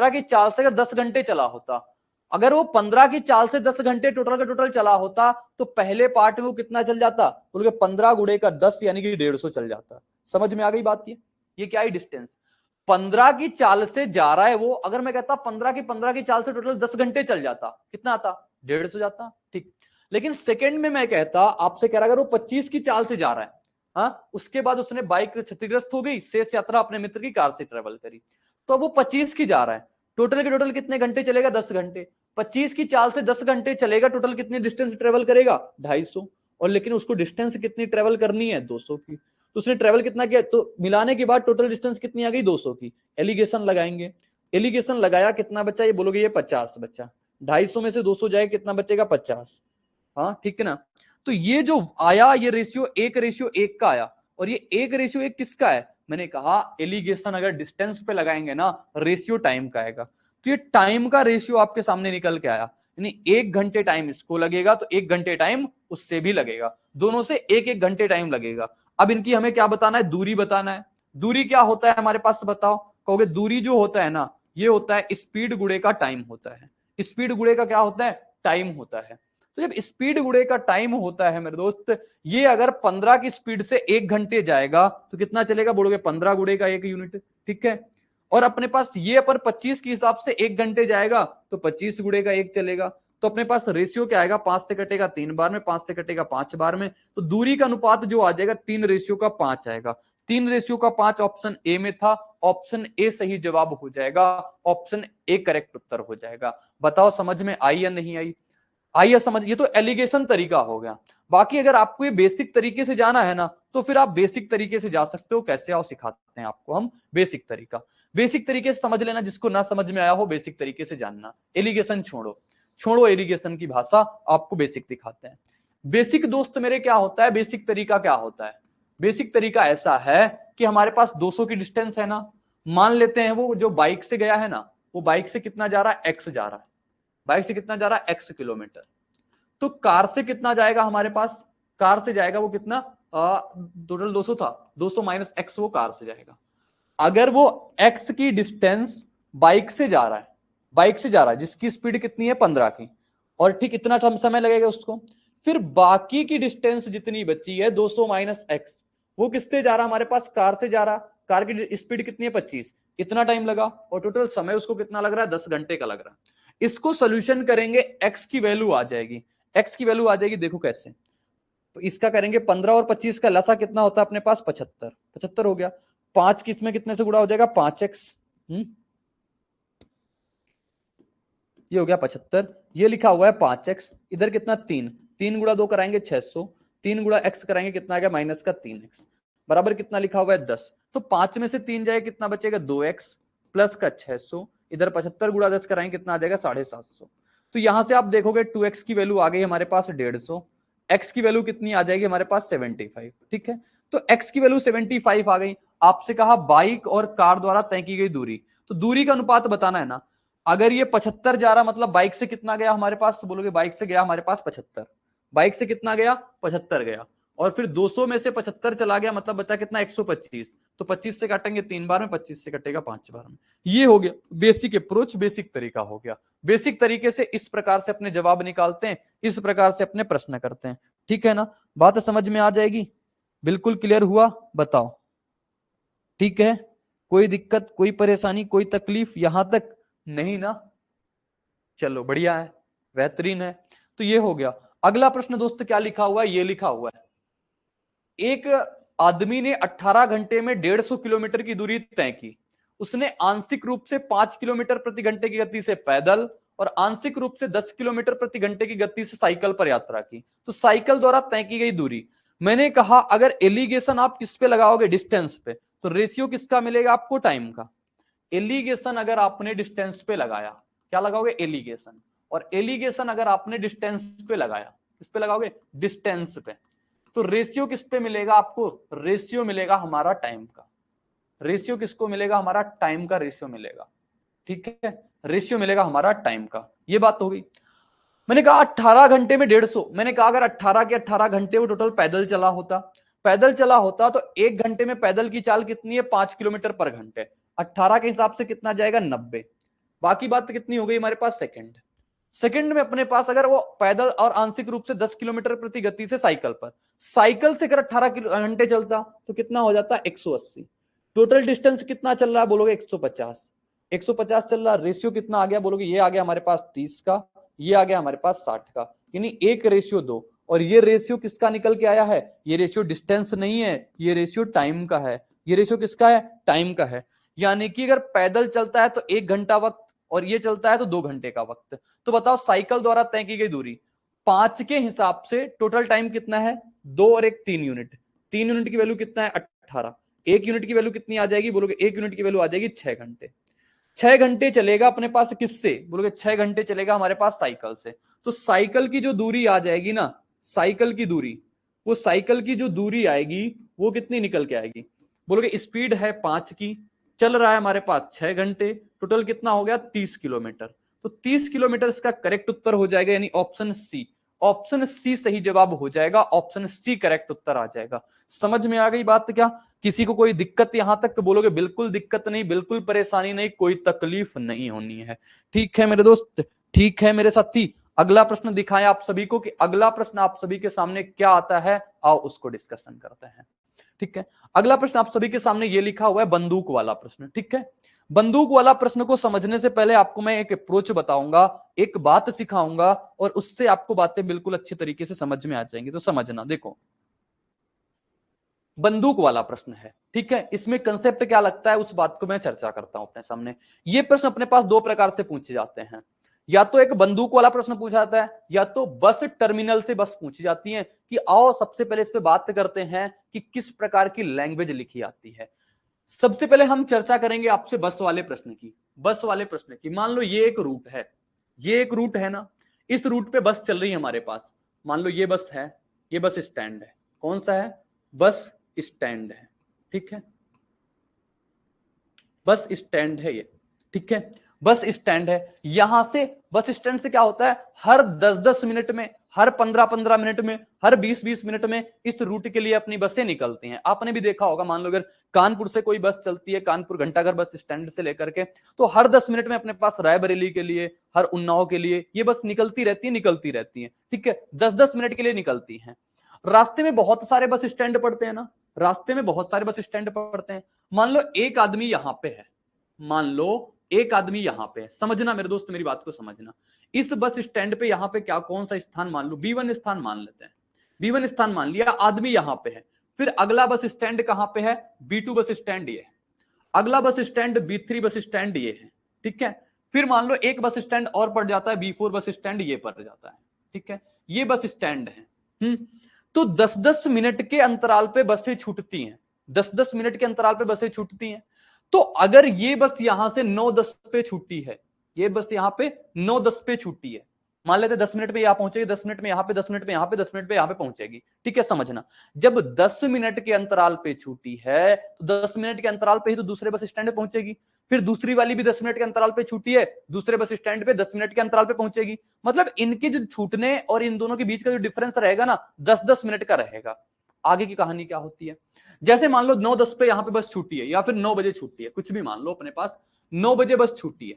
की चाल से अगर 10 घंटे चला होता, अगर वो 15 की चाल से 10 घंटे टोटल का टोटल चला होता, तो पहले पार्ट में वो कितना चल जाता? बोल के 15 गुणे का 10 यानी कि 150 चल जाता। समझ में आ गई बात? ये क्या है? डिस्टेंस 15 की चाल से जा रहा है वो। अगर मैं कहता 15 की चाल से टोटल 10 घंटे चल जाता, कितना आता? 150 जाता। ठीक, लेकिन सेकंड में मैं कहता, आपसे कह रहा अगर वो 25 की चाल से जा रहा है, हाँ, उसके बाद उसने बाइक क्षतिग्रस्त हो गई, शेष यात्रा अपने मित्र की कार से ट्रेवल करी, तो अब वो 25 की जा रहा है, टोटल के टोटल कितने घंटे चलेगा? 10 घंटे। 25 की चाल से 10 घंटे चलेगा, टोटल कितनी डिस्टेंस ट्रेवल करेगा? 250। और लेकिन उसको डिस्टेंस कितनी ट्रेवल करनी है? 200 की। तो उसने ट्रेवल कितना किया? तो मिलाने के बाद टोटल डिस्टेंस कितनी आ गई? 200 की। एलिगेशन लगाएंगे, एलिगेशन लगाया, कितना बचा? ये बोलोगे ये 50 बचा। 250 में से 200 जाए, कितना बचेगा? 50। हाँ ठीक है ना। तो ये जो आया, ये रेशियो 1:1 का आया। और ये 1:1 किसका है? मैंने कहा एलिगेशन अगर डिस्टेंस पे लगाएंगे ना, रेशियो टाइम का आएगा। तो ये टाइम का रेशियो आपके सामने निकल के आया, यानी 1 घंटे टाइम इसको लगेगा तो 1 घंटे टाइम उससे भी लगेगा, दोनों से 1-1 घंटे टाइम लगेगा। अब इनकी हमें क्या बताना है? दूरी बताना है। दूरी क्या होता है हमारे पास बताओ? कहोगे दूरी जो होता है ना, ये होता है स्पीड गुणे का टाइम होता है। स्पीड गुणे का क्या होता है? टाइम होता है। तो जब स्पीड गुणे का टाइम होता है मेरे दोस्त, ये अगर 15 की स्पीड से 1 घंटे जाएगा तो कितना चलेगा? बोलोगे 15 गुणे का 1 यूनिट, ठीक है। और अपने पास ये अपन 25 के हिसाब से 1 घंटे जाएगा तो 25 गुणे का 1 चलेगा। तो अपने पास रेशियो क्या आएगा? 5 से कटेगा 3 बार में, 5 से कटेगा 5 बार में, तो दूरी का अनुपात जो आ जाएगा 3:5 आएगा। 3:5 ऑप्शन ए में था, ऑप्शन ए सही जवाब हो जाएगा, ऑप्शन ए करेक्ट उत्तर हो जाएगा। बताओ समझ में आई या नहीं आई? आई या समझ? ये तो एलिगेशन तरीका हो गया। बाकी अगर आपको ये बेसिक तरीके से जाना है ना, तो फिर आप बेसिक तरीके से जा सकते हो। कैसे आओ सिखाते हैं आपको हम बेसिक तरीका। बेसिक तरीके से समझ लेना, जिसको ना समझ में आया हो बेसिक तरीके से जानना। एलिगेशन छोड़ो, छोड़ो एलिगेशन की भाषा, आपको बेसिक दिखाते हैं। बेसिक दोस्त मेरे क्या होता है? बेसिक तरीका क्या होता है? बेसिक तरीका ऐसा है कि हमारे पास 200 की डिस्टेंस है ना, मान लेते हैं वो जो बाइक से गया है ना, वो बाइक से कितना जा रहा है? एक्स जा रहा है। बाइक से कितना जा रहा है? X kilometre. तो कार से कितना जाएगा हमारे पास? कार से जाएगा वो कितना? टोटल 200 था, 200 माइनस एक्स वो कार से जाएगा। अगर वो एक्स की डिस्टेंस बाइक से जा रहा है, बाइक से जा रहा है जिसकी स्पीड कितनी है? 15 की, और ठीक इतना समय लगेगा उसको। फिर बाकी की डिस्टेंस जितनी बची है 200 माइनस एक्स, वो किससे जा रहा है हमारे पास? कार से जा रहा। कार की स्पीड कितनी है? 25, इतना टाइम लगा, और टोटल समय उसको कितना लग रहा है? 10 घंटे का लग रहा है। इसको सोल्यूशन करेंगे, एक्स की वैल्यू आ जाएगी। एक्स की वैल्यू आ जाएगी, देखो कैसे। तो इसका करेंगे 15 और 25 का लसा कितना होता है अपने पास? 75। 75 हो गया। 5 की इसमें कितने से गुणा हो जाएगा? 5x। ये हो गया 75। ये लिखा हुआ है 5x, इधर कितना? 3। 3 गुणा 2 कराएंगे 600, 3 गुणा x कराएंगे कितना आ गया? माइनस का 3x, बराबर कितना लिखा हुआ है? 10। तो 5 में से 3 जाएगा, कितना बचेगा? 2x प्लस का 600, इधर 75 गुणा 10 कराएंगे कितना आ जाएगा? 750। तो यहां से आप देखोगे 2x की वैल्यू आ गई हमारे पास 150, x की वैल्यू कितनी आ जाएगी हमारे पास? 75, ठीक है। तो x की वैल्यू 75 आ गई। आपसे कहा बाइक और कार द्वारा तय की गई दूरी, तो दूरी का अनुपात बताना है ना। अगर ये 75 जा रहा, मतलब बाइक से कितना गया हमारे पास? तो बोलोगे बाइक से गया हमारे पास 75। बाइक से कितना गया? 75 गया। और फिर 200 में से 75 चला गया, मतलब बचा कितना? 125। तो 25 से काटेंगे 3 बार में, 25 से कटेगा 5 बार में। ये हो गया बेसिक अप्रोच, बेसिक तरीका हो गया। बेसिक तरीके से इस प्रकार से अपने जवाब निकालते हैं, इस प्रकार से अपने प्रश्न करते हैं, ठीक है ना। बात समझ में आ जाएगी? बिल्कुल क्लियर हुआ? बताओ, ठीक है। कोई दिक्कत, कोई परेशानी, कोई तकलीफ यहां तक नहीं ना? चलो बढ़िया है, बेहतरीन है। तो ये हो गया। अगला प्रश्न दोस्त क्या लिखा हुआ है? ये लिखा हुआ है, एक आदमी ने 18 घंटे में 150 किलोमीटर की दूरी तय की। उसने आंशिक रूप से 5 किलोमीटर प्रति घंटे की गति से पैदल और आंशिक रूप से 10 किलोमीटर प्रति घंटे की गति से साइकिल पर यात्रा की। तो साइकिल द्वारा तय की गई दूरी, मैंने कहा अगर एलिगेशन आप किस पे लगाओगे? डिस्टेंस पे। तो रेशियो किसका मिलेगा आपको? टाइम का। एलिगेशन अगर आपने डिस्टेंस पे लगाया, क्या लगाओगे? एलिगेशन। और एलिगेशन अगर आपने डिस्टेंस पे लगाया, किस पे लगाओगे? डिस्टेंस पे। तो रेशियो किस पे मिलेगा आपको? रेशियो मिलेगा हमारा टाइम का। रेशियो किसको मिलेगा? हमारा टाइम का रेशियो मिलेगा, ठीक है। रेशियो मिलेगा हमारा टाइम का। ये बात हो गई। मैंने कहा 18 घंटे में 150, मैंने कहा अगर 18 के 18 घंटे वो टोटल पैदल चला होता, पैदल चला होता तो 1 घंटे में पैदल की चाल कितनी है? 5 किलोमीटर पर घंटे। 18 के हिसाब से कितना जाएगा? 90। बाकी बात कितनी हो गई हमारे पास? सेकंड। सेकंड में अपने पास अगर वो पैदल और आंशिक रूप से 10 किलोमीटर प्रति गति से साइकिल पर, साइकिल से अगर 18 घंटे चलता तो कितना हो जाता? 180। टोटल डिस्टेंस कितना चल रहा है? बोलोगे 150। 150 चल रहा। रेशियो कितना आ गया? बोलोगे ये आ गया हमारे पास 30 का, ये आ गया हमारे पास 60 का, यानी 1:2। और ये रेशियो किसका निकल के आया है? ये रेशियो डिस्टेंस नहीं है, ये रेशियो टाइम का है। ये रेशियो किसका है? टाइम का है। यानी कि अगर पैदल चलता है तो 1 घंटा वक्त, और ये चलता है तो 2 घंटे का वक्त। तो बताओ साइकिल द्वारा तय की गई दूरी 5 के हिसाब से टोटल टाइम कितना है? 2 और 1 3 यूनिट। 3 यूनिट की वैल्यू कितना है? 18। 1 यूनिट की वैल्यू कितनी आ जाएगी? बोलोगे 1 यूनिट की वैल्यू आ जाएगी 6 घंटे। 6 घंटे चलेगा अपने पास किससे? बोलोगे 6 घंटे चलेगा हमारे पास साइकिल से। तो साइकिल की जो दूरी आ जाएगी ना, साइकिल की दूरी, वो साइकिल की जो दूरी आएगी वो कितनी निकल के आएगी? बोलोगे स्पीड है 5 की, चल रहा है हमारे पास 6 घंटे, टोटल कितना हो गया? 30 किलोमीटर। तो 30 किलोमीटर इसका करेक्ट उत्तर हो जाएगा, यानी ऑप्शन सी। ऑप्शन सी सही जवाब हो जाएगा, ऑप्शन सी करेक्ट उत्तर आ जाएगा। समझ में आ गई बात क्या? किसी को कोई दिक्कत यहां तक बोलोगे? बिल्कुल दिक्कत नहीं, बिल्कुल परेशानी नहीं, कोई तकलीफ नहीं होनी है। ठीक है मेरे दोस्त, ठीक है मेरे साथी। अगला प्रश्न दिखाएं आप सभी को कि अगला प्रश्न आप सभी के सामने क्या आता है, आओ उसको डिस्कशन करते हैं। ठीक है, अगला प्रश्न आप सभी के सामने ये लिखा हुआ है बंदूक वाला प्रश्न। ठीक है, बंदूक वाला प्रश्न को समझने से पहले आपको मैं एक अप्रोच बताऊंगा, एक बात सिखाऊंगा और उससे आपको बातें बिल्कुल अच्छी तरीके से समझ में आ जाएंगी। तो समझना, देखो बंदूक वाला प्रश्न है। ठीक है, इसमें कंसेप्ट क्या लगता है उस बात को मैं चर्चा करता हूं अपने सामने। ये प्रश्न अपने पास दो प्रकार से पूछे जाते हैं, या तो एक बंदूक वाला प्रश्न पूछा जाता है, या तो बस टर्मिनल से बस पूछी जाती है कि आओ सबसे पहले इस पे बात करते हैं कि किस प्रकार की लैंग्वेज लिखी आती है। सबसे पहले हम चर्चा करेंगे आपसे बस वाले प्रश्न की। बस वाले प्रश्न की, मान लो ये एक रूट है, ये एक रूट है ना, इस रूट पे बस चल रही है हमारे पास। मान लो ये बस है, ये बस स्टैंड है। कौन सा है? बस स्टैंड है। ठीक है, बस स्टैंड है ये। ठीक है, बस स्टैंड है। यहां से बस स्टैंड से क्या होता है, हर 10-10 मिनट में, हर 15-15 मिनट में, हर 20-20 मिनट में इस रूट के लिए अपनी बसें निकलती हैं। आपने भी देखा होगा, मान लो अगर कानपुर से कोई बस चलती है, कानपुर घंटाघर बस स्टैंड से लेकर के, तो हर 10 मिनट में अपने पास रायबरेली के लिए, हर उन्नाव के लिए ये बस निकलती रहती है, निकलती रहती है। ठीक है, 10-10 मिनट के लिए निकलती है। रास्ते में बहुत सारे बस स्टैंड पड़ते हैं ना, रास्ते में बहुत सारे बस स्टैंड पड़ते हैं। मान लो एक आदमी यहां पे है, मान लो एक आदमी यहां पे है। समझना मेरे दोस्त, मेरी बात को समझना। इस बस स्टैंड पे यहां पे क्या, कौन सा स्थान मान लो, B1 स्थान मान लेते हैं। B1 स्थान मान लिया, आदमी यहां पे है। फिर अगला बस स्टैंड कहां पे है? B2 बस स्टैंड ये है। अगला bus stand B3 bus stand ये है। ठीक है, फिर मान लो एक बस स्टैंड और पड़ जाता है, B4 बस स्टैंड ये पड़ जाता है। ठीक है, ये बस स्टैंड है। तो 10-10 मिनट के अंतराल पे बसें छूटती हैं, 10-10 मिनट के अंतराल पे बसें छूटती हैं। तो अगर ये बस यहां से 9-10 पे छूटी है, ये बस यहां पे 9-10 पे छूटी है, मान लेते 10 मिनट में यहां पहुंचेगी, 10 मिनट में यहां पे, 10 मिनट में यहां पे, 10 मिनट में यहां पे पहुंचेगी। ठीक है, समझना, जब 10 मिनट के अंतराल पे छूटी है तो 10 मिनट के अंतराल पे ही तो दूसरे बस स्टैंड पे पहुंचेगी। फिर दूसरी वाली भी 10 मिनट के अंतराल पे छूटी है, दूसरे बस स्टैंड पे 10 मिनट के अंतराल पे पहुंचेगी। मतलब इनके जो छूटने और इन दोनों के बीच का जो डिफरेंस रहेगा ना, 10-10 मिनट का रहेगा। आगे की कहानी क्या होती है, जैसे मान लो 9-10 पे यहां पे बस छूटी है, या फिर 9 बजे छूटी है, कुछ भी मान लो अपने पास, 9 बजे बस छूटी है।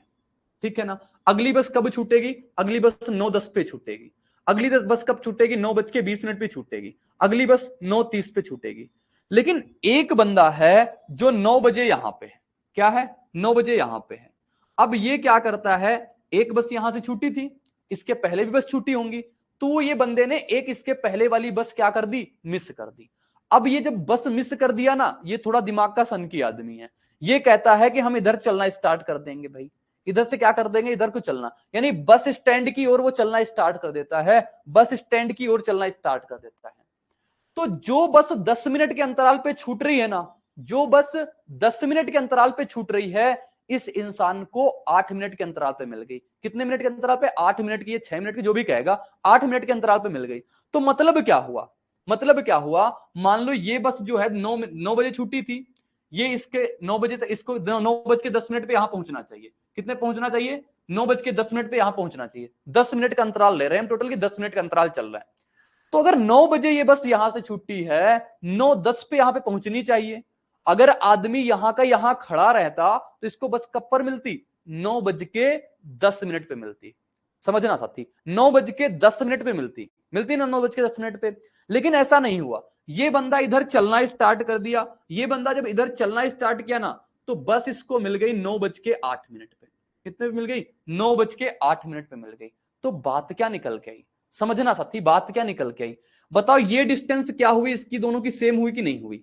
ठीक है ना, अगली बस कब छूटेगी? अगली बस 9-10 पे छूटेगी। अगली बस कब छूटेगी? 9:20 पे छूटेगी। अगली बस 9:30 पे छूटेगी। लेकिन एक बंदा है जो 9 बजे यहां पे है। क्या है? 9 बजे यहां पे है। अब ये क्या करता है, एक बस यहां से छूटी थी, इसके पहले भी बस छूटी होंगी, तो ये बंदे ने एक इसके पहले वाली बस क्या कर दी? मिस कर दी। अब ये जब बस मिस कर दिया ना, ये थोड़ा दिमाग का सनकी आदमी है, ये कहता है कि हम इधर चलना स्टार्ट कर देंगे भाई, इधर से क्या कर देंगे, इधर को चलना, यानी बस स्टैंड की ओर वो चलना स्टार्ट कर देता है, बस स्टैंड की ओर चलना स्टार्ट कर देता है। तो जो बस 10 मिनट के अंतराल पे छूट रही है ना, जो बस 10 मिनट के अंतराल पे छूट रही है, इस इंसान को 8 मिनट के अंतराल पे मिल गई। कितने मिनट के अंतराल पे? 8 मिनट की, 6 मिनट की, जो भी कहेगा, 8 मिनट के अंतराल पे मिल गई। तो मतलब क्या हुआ, मतलब क्या हुआ, मान लो ये बस जो है 9 बजे छूटी थी, ये इसके 9 बजे तक, इसको 9:10 पे यहां पहुंचना चाहिए। कितने पहुंचना चाहिए? 9:10 पे यहां पहुंचना चाहिए। 10 मिनट का अंतराल ले रहे हैं हम टोटल की, 10 मिनट का अंतराल चल रहा है। तो अगर 9 बजे ये बस यहां से छुट्टी है, 9:10 पे यहां पे पहुंचनी चाहिए। अगर आदमी यहां का यहां खड़ा रहता तो इसको बस कब पर मिलती? 9:10 पे मिलती। समझना साथी, 9:10 पे मिलती, मिलती ना 9:10 पे। लेकिन ऐसा नहीं हुआ, ये बंदा इधर चलना स्टार्ट कर दिया। ये बंदा जब इधर चलना स्टार्ट किया ना, तो बस इसको मिल गई 9:08 पे। कितने पे मिल गई? 9:08 पे मिल गई। तो बात क्या निकल के आई? समझना साथी, बात क्या निकल के आई? बताओ ये डिस्टेंस क्या हुई, इसकी दोनों की सेम हुई कि नहीं हुई?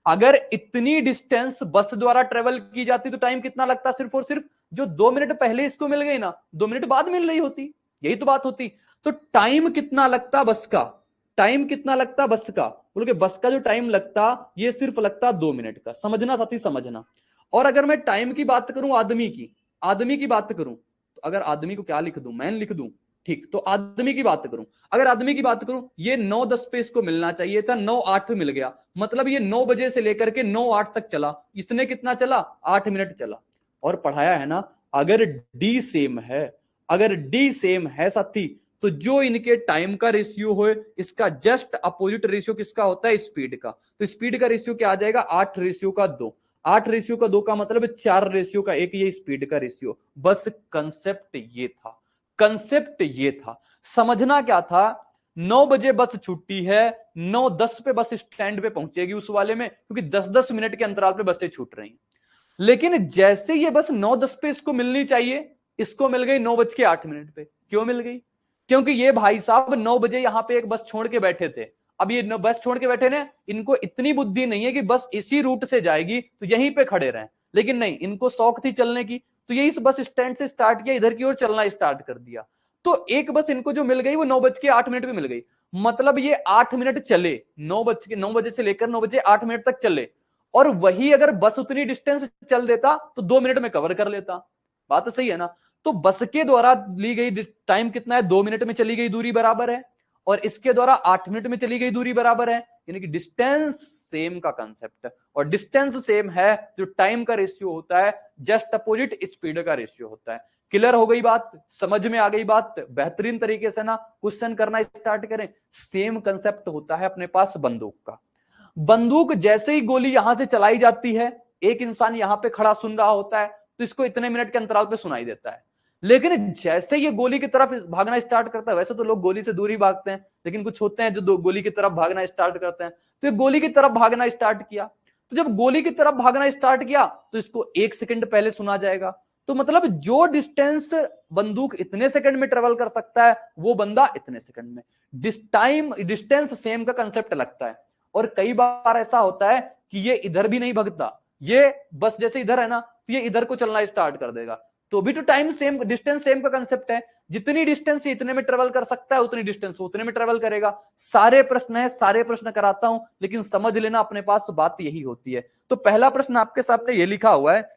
अगर इतनी डिस्टेंस बस द्वारा ट्रेवल की जाती तो टाइम कितना लगता? सिर्फ और सिर्फ जो 2 मिनट पहले इसको मिल गई ना, 2 मिनट बाद मिल रही होती, यही तो बात होती। तो टाइम कितना लगता बस का? टाइम कितना लगता बस का? बोलो कि बस का जो टाइम लगता, ये सिर्फ लगता 2 मिनट का। समझना साथी, समझना। और अगर मैं टाइम की बात करूं, आदमी की, आदमी की बात करूं, तो अगर आदमी को क्या लिख दूं, मैन लिख दूं, ठीक, तो आदमी की बात करूं, अगर आदमी की बात करूं, ये 9:10 पे इसको मिलना चाहिए था, 9:08 पे मिल गया। मतलब ये 9 बजे से लेकर के 9:08 तक चला, इसने कितना चला? 8 मिनट चला। और पढ़ाया है ना, अगर डी सेम है, अगर डी सेम है साथी, तो जो इनके टाइम का रेशियो हो, इसका जस्ट अपोजिट रेशियो किसका होता है? स्पीड का। तो स्पीड का रेशियो क्या आ जाएगा? 8:2। 8:2 का मतलब 4:1, ये स्पीड का रेशियो। बस कंसेप्ट ये था, कंसेप्ट ये था। समझना क्या था? 9 बजे बस छुट्टी है, 9:10 पे बस स्टैंड पे पहुंचेगी उस वाले में, क्योंकि 10-10 मिनट के अंतराल पे बसें छूट रही हैं। लेकिन जैसे ये बस 9:10 पे इसको मिलनी चाहिए, इसको मिल गई 9:08 पे। क्यों मिल गई? क्योंकि ये भाई साहब 9 बजे यहां पे एक बस छोड़ के बैठे थे। अब ये बस छोड़ के बैठे ने, इनको इतनी बुद्धि नहीं है कि बस इसी रूट से जाएगी तो यहीं पे खड़े रहें। लेकिन नहीं, इनको शौक थी चलने की, तो ये इस बस स्टैंड से स्टार्ट किया, इधर की ओर चलना स्टार्ट कर दिया। तो एक बस इनको जो मिल गई वो 9:08 पे मिल गई। मतलब ये 8 मिनट चले, 9 बजे से लेकर 9:08 तक चले। और वही अगर बस उतनी डिस्टेंस चल देता तो 2 मिनट में कवर कर लेता। बात तो सही है ना? तो बस के द्वारा ली गई टाइम कितना है? 2 मिनट में चली गई दूरी बराबर है, और इसके द्वारा 8 मिनट में चली गई दूरी बराबर है। यानी कि डिस्टेंस सेम का कंसेप्ट, और डिस्टेंस सेम है, जो टाइम का रेशियो होता है जस्ट अपोजिट स्पीड का रेशियो होता है। क्लियर हो गई बात? समझ में आ गई बात? बेहतरीन तरीके से ना क्वेश्चन करना स्टार्ट करें। सेम कंसेप्ट होता है अपने पास बंदूक का। बंदूक जैसे ही गोली यहां से चलाई जाती है, एक इंसान यहां पे खड़ा सुन रहा होता है, तो इसको इतने मिनट के अंतराल पे सुनाई देता है। लेकिन जैसे ये गोली की तरफ भागना स्टार्ट करता है, वैसे तो लोग गोली से दूर ही भागते हैं, लेकिन कुछ होते हैं जो गोली की तरफ भागना स्टार्ट करते हैं। तो ये गोली की तरफ भागना स्टार्ट किया, तो जब गोली की तरफ भागना स्टार्ट किया तो इसको 1 सेकंड पहले सुना जाएगा। तो मतलब जो डिस्टेंस बंदूक इतने सेकंड में ट्रेवल कर सकता है, वो बंदा इतने सेकंड में। टाइम डिस्टेंस सेम का कंसेप्ट लगता है। और कई बार ऐसा होता है कि ये इधर भी नहीं भगता, ये बस जैसे इधर है ना, तो ये इधर को चलना स्टार्ट कर देगा। तो भी तो टाइम सेम, डिस्टेंस सेम का कंसेप्ट है। जितनी डिस्टेंस ये इतने में ट्रेवल कर सकता है, उतनी डिस्टेंस उतने में ट्रेवल करेगा। सारे प्रश्न है, सारे प्रश्न कराता हूं, लेकिन समझ लेना अपने पास बात यही होती है। तो पहला प्रश्न आपके सामने ये लिखा हुआ है,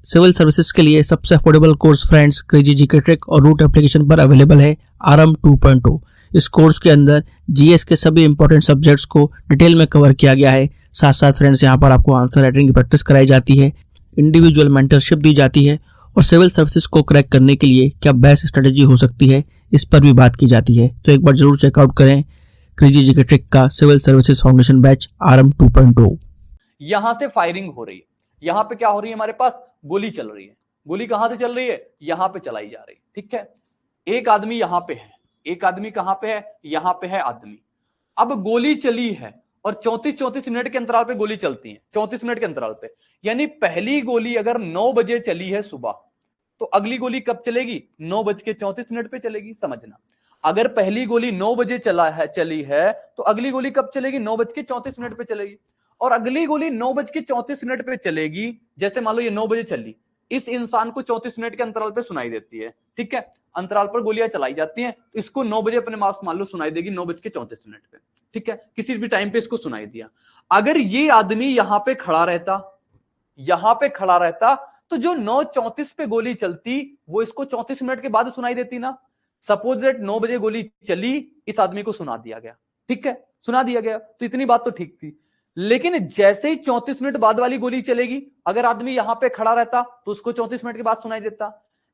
सिविल सर्विसेज के लिए सबसे affordable course friends crazy GK trick और रूट एप्लीकेशन पर अवेलेबल है आरएम 2.0। इस कोर्स के अंदर जीएस के सभी इंपॉर्टेंट सब्जेक्ट्स को डिटेल में कवर किया गया है। साथ साथ फ्रेंड्स यहाँ पर आपको आंसर राइटिंग की प्रैक्टिस कराई जाती है, इंडिविजुअल मेंटरशिप दी जाती है, और सिविल सर्विसेज को क्रैक करने के लिए क्या बेस्ट स्ट्रेटेजी हो सकती है, इस पर भी बात की जाती है। तो एक बार जरूर चेकआउट करें क्रेजी जीके ट्रिक का civil services foundation batch RM 2.0। यहां से फायरिंग हो रही है, यहां पे क्या हो रही है? हमारे पास गोली चल रही है। गोली कहां से चल रही है? यहां पे चलाई जा रही है। ठीक है, एक आदमी यहां पे है, एक आदमी कहां पे है? यहां पे है आदमी। अब गोली चली है, और 34-34 मिनट के अंतराल पे गोली चलती है, 34 मिनट के अंतराल पे। यानी पहली गोली अगर 9 बजे चली है सुबह, तो अगली गोली कब चलेगी? 9:34 पे चलेगी। समझना, अगर पहली गोली 9 बजे चली है, तो अगली गोली कब चलेगी? 9:34 पे चलेगी। और अगली गोली 9:34 पे चलेगी। जैसे मान लो ये 9 बजे चली, इस इंसान को 34 मिनट के अंतराल पे सुनाई देती है। ठीक है, अंतराल पर गोलियां चलाई जाती हैं, इसको 9 बजे अपने मास मान लो सुनाई देगी 9:34 पे। ठीक है, किसी भी टाइम पे इसको सुनाई दिया। अगर ये आदमी यहां पे खड़ा रहता, यहां पे खड़ा रहता, तो जो 9:34 पे गोली चलती, वो इसको 34 मिनट के बाद सुनाई देती ना। सपोज दैट 9 बजे गोली चली, इस आदमी को सुना दिया गया। ठीक है, सुना दिया गया, तो इतनी बात तो ठीक थी। लेकिन जैसे ही 34 मिनट बाद वाली गोली चलेगी, अगर आदमी यहां पे खड़ा रहता तो उसको 34 मिनट के बाद सुनाई देता।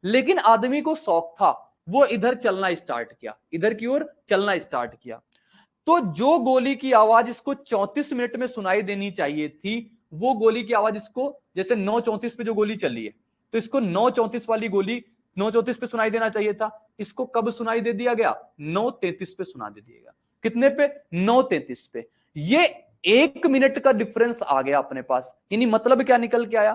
लेकिन आदमी को शौक था, वो इधर चलना स्टार्ट किया, इधर की ओर चलना स्टार्ट किया। तो जो गोली की आवाज इसको 34 मिनट में सुनाई देनी चाहिए थी, वो गोली की आवाज इसको, जैसे 9:34 पे जो गोली चली है, तो इसको 9:34 वाली गोली 9:34 पे सुनाई देना चाहिए था। इसको कब सुनाई दे दिया गया? 9:33 पे सुना दे दिया गया। कितने पे? 9:33 पे। ये 1 मिनट का डिफरेंस आ गया अपने पास। यानी मतलब क्या निकल के आया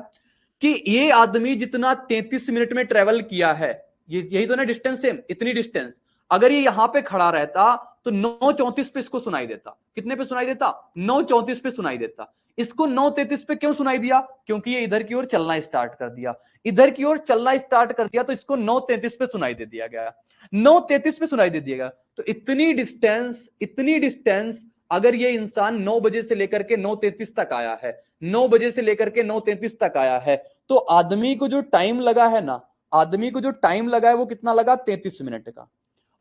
कि ये आदमी जितना 33 मिनट में ट्रेवल किया है, ये यही तो ना डिस्टेंस, सेम इतनी डिस्टेंस, अगर ये यहां पे खड़ा रहता तो 9:34 पे इसको सुनाई देता। कितने पे सुनाई देता? 9:34 पे सुनाई देता। इसको 9:33 पे क्यों सुनाई दिया? क्योंकि ये इधर की ओर चलना स्टार्ट कर दिया, इधर की ओर चलना स्टार्ट कर दिया, तो इसको 9:33 पे सुनाई दे दिया गया, 9:33 पे सुनाई दे दिया गया। तो इतनी डिस्टेंस अगर ये इंसान 9 बजे से लेकर के 9:33 तक आया है, 9 बजे से लेकर के 9:33 तक आया है, तो आदमी को जो टाइम लगा है ना, आदमी को जो टाइम लगा है वो कितना लगा? 33 मिनट का।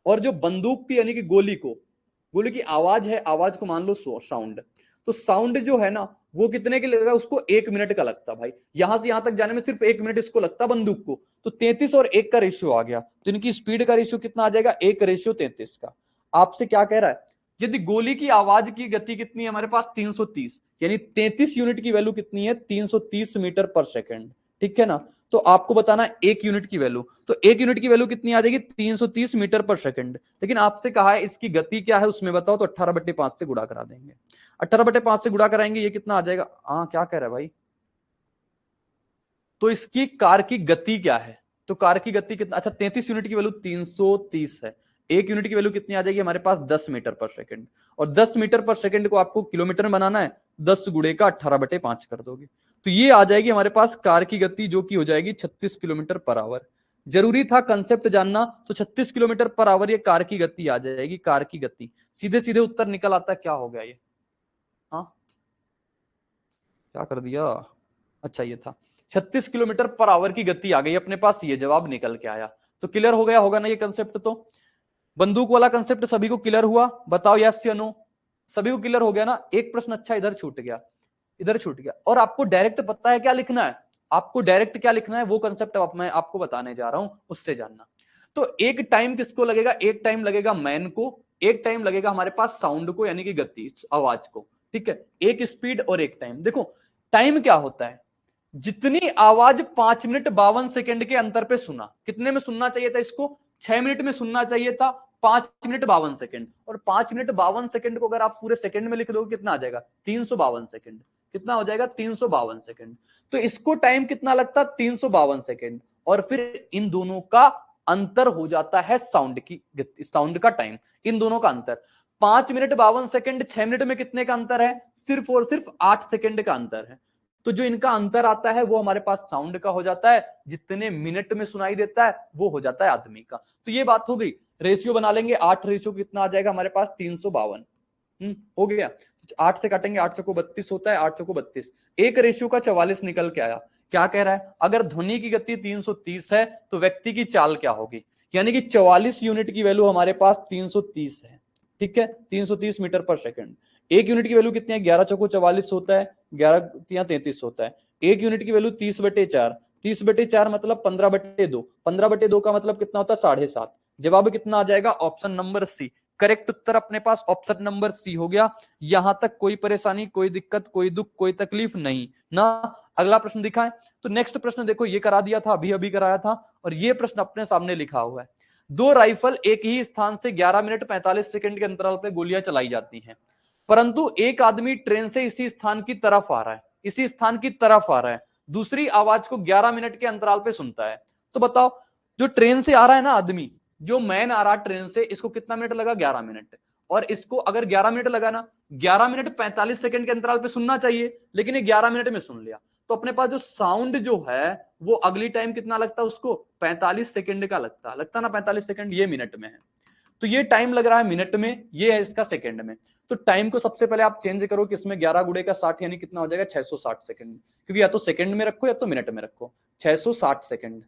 और जो बंदूक की यानी कि गोली की आवाज है, आवाज को मान लो साउंड, तो साउंड जो है ना वो कितने के लगेगा, उसको 1 मिनट का लगता भाई, यहां से यहां तक जाने में सिर्फ 1 मिनट इसको लगता बंदूक को। तो 33 और 1 का रेशियो आ गया, तो इनकी स्पीड का रेशियो कितना आ जाएगा, 1:33 का। आपसे क्या कह रहा है, यदि गोली की आवाज की गति कितनी है हमारे पास 330, यानी 33 यूनिट की वैल्यू कितनी है 330 मीटर पर सेकेंड, ठीक है ना। तो आपको बताना है 1 यूनिट की वैल्यू, तो 1 यूनिट की वैल्यू कितनी आ जाएगी 330 मीटर पर सेकेंड। लेकिन आपसे कहा है इसकी गति क्या है उसमें बताओ, तो 18/5 से गुणा करा देंगे, 18/5 से गुणा कराएंगे, ये कितना आ जाएगा, हाँ क्या कह रहा है भाई, तो इसकी कार की गति क्या है, तो कार की गति कितना, अच्छा 33 यूनिट की वैल्यू 330 है, 1 यूनिट की वैल्यू कितनी आ जाएगी हमारे पास 10 मीटर पर सेकंड, और 10 मीटर पर सेकंड को आपको किलोमीटर में बनाना है, 10 गुणे का 18/5 कर दोगे, तो ये आ जाएगी हमारे पास कार की गति जो कि हो जाएगी 36 किलोमीटर पर आवर। जरूरी था कंसेप्ट जानना, तो 36 किलोमीटर पर आवर ये कार की गति आ जाएगी, कार की गति। सीधे सीधे उत्तर निकल आता है, क्या हो गया ये, हाँ क्या कर दिया, अच्छा ये था 36 किलोमीटर पर आवर की गति आ गई अपने पास, ये जवाब निकल के आया। तो क्लियर हो गया होगा ना ये कंसेप्ट, तो बंदूक वाला कंसेप्ट सभी को क्लियर हुआ, बताओ यस या नो, सभी को क्लियर हो गया ना। एक प्रश्न अच्छा इधर छूट गया, इधर छूट गया, और आपको डायरेक्ट पता है क्या लिखना है, आपको डायरेक्ट क्या लिखना है वो कंसेप्ट मैं आपको बताने जा रहा हूं, उससे जानना। तो एक टाइम किसको लगेगा, एक टाइम लगेगा मैन को, एक टाइम लगेगा हमारे पास साउंड को, यानी कि गति आवाज को, ठीक है, एक स्पीड और एक टाइम। देखो टाइम क्या होता है, जितनी आवाज 5 मिनट 52 सेकंड के अंतर पे सुना, कितने में सुनना चाहिए था इसको, 6 मिनट में सुनना चाहिए था, 5 मिनट 52 सेकंड, और 5 मिनट 52 सेकंड को अगर आप पूरे सेकंड में लिख दोगे कितना आ जाएगा 352 सेकंड, कितना हो जाएगा 352 सेकंड। तो इसको टाइम कितना लगता 352 सेकंड, और फिर इन दोनों का अंतर हो जाता है साउंड की, साउंड का टाइम, इन दोनों का अंतर 5 मिनट 52 सेकंड, 6 मिनट में कितने का अंतर है, सिर्फ और सिर्फ 8 सेकंड का अंतर है। तो जो इनका अंतर आता है वो हमारे पास साउंड का हो जाता है, जितने मिनट में सुनाई देता है वो हो जाता है आदमी का। तो ये बात हो गई, रेशियो बना लेंगे, 8 रेशियो कितना आ जाएगा हमारे पास 352, हो गया। 8 से काटेंगे, 8 को 32 होता है, 8 को 32, एक रेशियो का 44 निकल के आया। क्या कह रहा है, अगर ध्वनि की गति 330 है तो व्यक्ति की चाल क्या होगी, यानी कि 44 यूनिट की वैल्यू हमारे पास 330 है, ठीक है, 330 मीटर पर सेकंड। एक यूनिट की वैल्यू कितनी है, 11 चौको 44 होता है, 11 33 होता है, एक यूनिट की वैल्यू 30/4, 30/4 मतलब 15/2, 15/2 का मतलब कितना होता है 7.5। जवाब कितना आ जाएगा, ऑप्शन नंबर सी, करेक्ट उत्तर अपने पास ऑप्शन नंबर सी हो गया। यहां तक कोई परेशानी, कोई दिक्कत, कोई दुख, कोई तकलीफ नहीं ना। अगला प्रश्न दिखाएं, तो नेक्स्ट प्रश्न देखो, ये करा दिया था, अभी अभी कराया था, और ये प्रश्न अपने सामने लिखा हुआ है, दो राइफल एक ही स्थान से 11 मिनट 45 सेकंड के अंतराल पर गोलियां चलाई जाती हैं, परंतु एक आदमी ट्रेन से इसी स्थान की तरफ आ रहा है, इसी स्थान की तरफ आ रहा है, दूसरी आवाज को 11 मिनट के अंतराल पे सुनता है। तो बताओ जो ट्रेन से आ रहा है ना आदमी, जो मैन आ रहा ट्रेन से, इसको कितना मिनट लगा 11 मिनट, और इसको अगर 11 मिनट लगा ना, 11 मिनट 45 सेकंड के अंतराल पे सुनना चाहिए, लेकिन ये 11 मिनट में सुन लिया, तो अपने पास जो साउंड जो है वो अगली टाइम कितना लगता है उसको 45 सेकंड का लगता ना 45 सेकंड, ये मिनट में है, तो ये टाइम लग रहा है मिनट में, ये है इसका सेकंड में। तो टाइम को सबसे पहले आप चेंज करो कि इसमें 11 गुणे का 60 यानी कितना हो जाएगा 660 सेकंड, क्योंकि या तो सेकंड में रखो या तो मिनट में रखो, 660 सेकंड,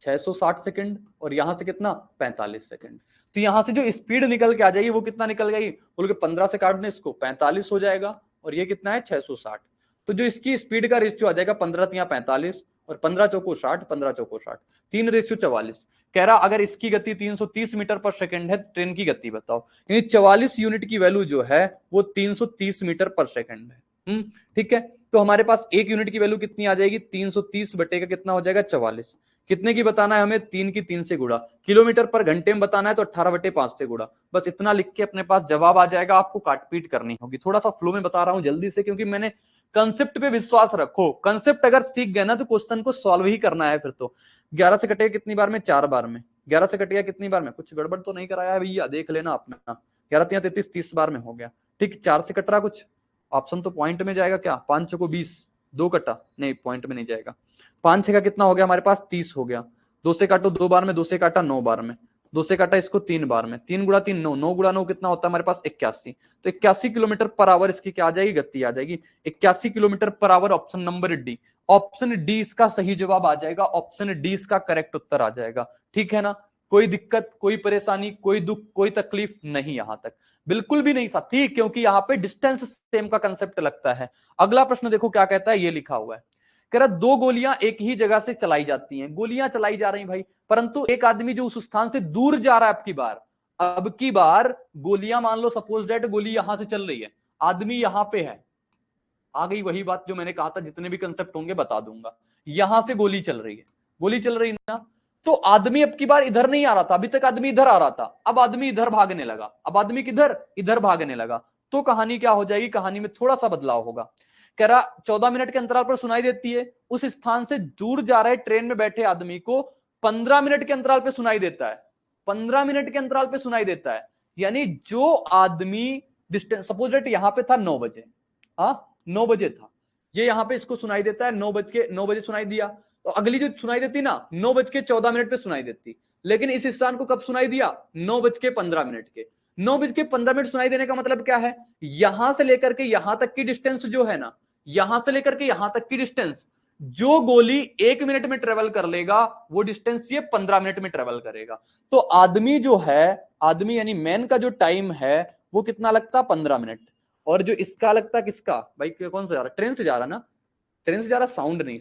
660 सेकंड, और यहां से कितना 45 सेकंड। तो यहां से जो स्पीड निकल के आ जाएगी वो कितना निकल गई, बोल के 15 से काट दें इसको 45 हो जाएगा, और ये कितना है 660। तो जो इसकी स्पीड का रेशियो आ जाएगा 15 × 45, और 15 चौको 60, 15 चौको 60, 3:44। कह रहा अगर इसकी गति 330 मीटर पर सेकंड है, ट्रेन की गति बताओ, यानी 44 यूनिट की वैल्यू जो है वो 330 मीटर पर सेकंड है, ठीक है। तो हमारे पास एक यूनिट की वैल्यू कितनी आ जाएगी 330 बटे का कितना हो जाएगा 44, कितने की बताना है हमें 3 की 3 से गुणा, किलोमीटर पर घंटे में बताना है तो 18/5 से गुणा, बस इतना लिख के अपने पास जवाब आ जाएगा। आपको काटपीट करनी होगी, थोड़ा सा फ्लो में बता रहा हूं जल्दी से, क्योंकि मैंने कंसेप्ट पे विश्वास रखो, कंसेप्ट अगर सीख गए ना तो क्वेश्चन को सॉल्व ही करना है। फिर तो 11 से कटेगा कितनी बार में 4 बार में, 11 से कटेगा कितनी बार में, कुछ गड़बड़ तो नहीं कराया है भैया, देख लेना अपना, 11 × 33 30 बार में हो गया, ठीक। 4 से कट रहा कुछ, ऑप्शन तो पॉइंट में जाएगा क्या, 5 चौको 20, 2 कटा नहीं, पॉइंट में नहीं जाएगा, 5 6 का कितना हो गया हमारे पास 30 हो गया, 2 से काटो 2 बार में, 2 से काटा 9 बार में, 2 से काटा इसको 3 बार में, 3 गुणा 3 9, 9 गुणा 9 कितना होता है हमारे पास 81, तो 81 किलोमीटर पर आवर इसकी क्या आ जाएगी गति आ जाएगी, 81 kilometre per hour, option number D, option D इसका सही जवाब आ जाएगा, ऑप्शन डी इसका करेक्ट उत्तर आ जाएगा, ठीक है ना। कोई दिक्कत, कोई परेशानी, कोई दुख, कोई तकलीफ नहीं यहां तक। बिल्कुल भी नहीं साथी, क्योंकि यहां पे डिस्टेंस सेम का कंसेप्ट लगता है। अगला प्रश्न देखो क्या कहता है, ये लिखा हुआ है, कह रहा दो गोलियां एक ही जगह से चलाई जाती हैं, गोलियां चलाई जा रही भाई, परंतु एक आदमी जो उस स्थान से दूर जा रहा है, अब की बार गोलियां, मान लो सपोज दैट गोली यहां से चल रही है, आदमी यहां पे है, आ गई वही बात जो मैंने कहा था, जितने भी कंसेप्ट होंगे बता दूंगा। यहां से गोली चल रही है, गोली चल रही ना, तो आदमी अब की बार इधर नहीं आ रहा था, अभी तक आदमी इधर आ रहा था, अब आदमी इधर भागने लगा, अब आदमी किधर, इधर भागने लगा, तो कहानी क्या हो जाएगी, कहानी में थोड़ा सा बदलाव होगा। कह रहा 14 मिनट के अंतराल पर सुनाई देती है, उस स्थान से दूर जा रहे ट्रेन में बैठे आदमी को 15 मिनट के अंतराल पे सुनाई देता है, 15 मिनट के अंतराल पे सुनाई देता है, यानी जो आदमी डिस्टेंस, सपोज दैट यहां पे था 9 बजे, हाँ 9 बजे था, ये यहां पे इसको सुनाई देता है 9 बजे सुनाई दिया, तो अगली जो सुनाई देती ना 9:14 पे सुनाई देती, लेकिन इस स्थान को कब सुनाई दिया, 9:15 के। 9:15 सुनाई देने का मतलब क्या है, यहां से लेकर के यहां तक की डिस्टेंस जो है ना, यहां से लेकर के यहां तक की डिस्टेंस, जो गोली 1 मिनट में ट्रेवल कर लेगा, वो डिस्टेंस ये 15 मिनट में ट्रेवल करेगा। तो आदमी जो है, आदमी यानी मैन का जो टाइम है वो कितना लगता, 15 मिनट, और जो इसका लगता किसका, भाई कौन सा जा रहा, ट्रेन से जा रहा ना, ट्रेन से जा रहा, साउंड नहीं,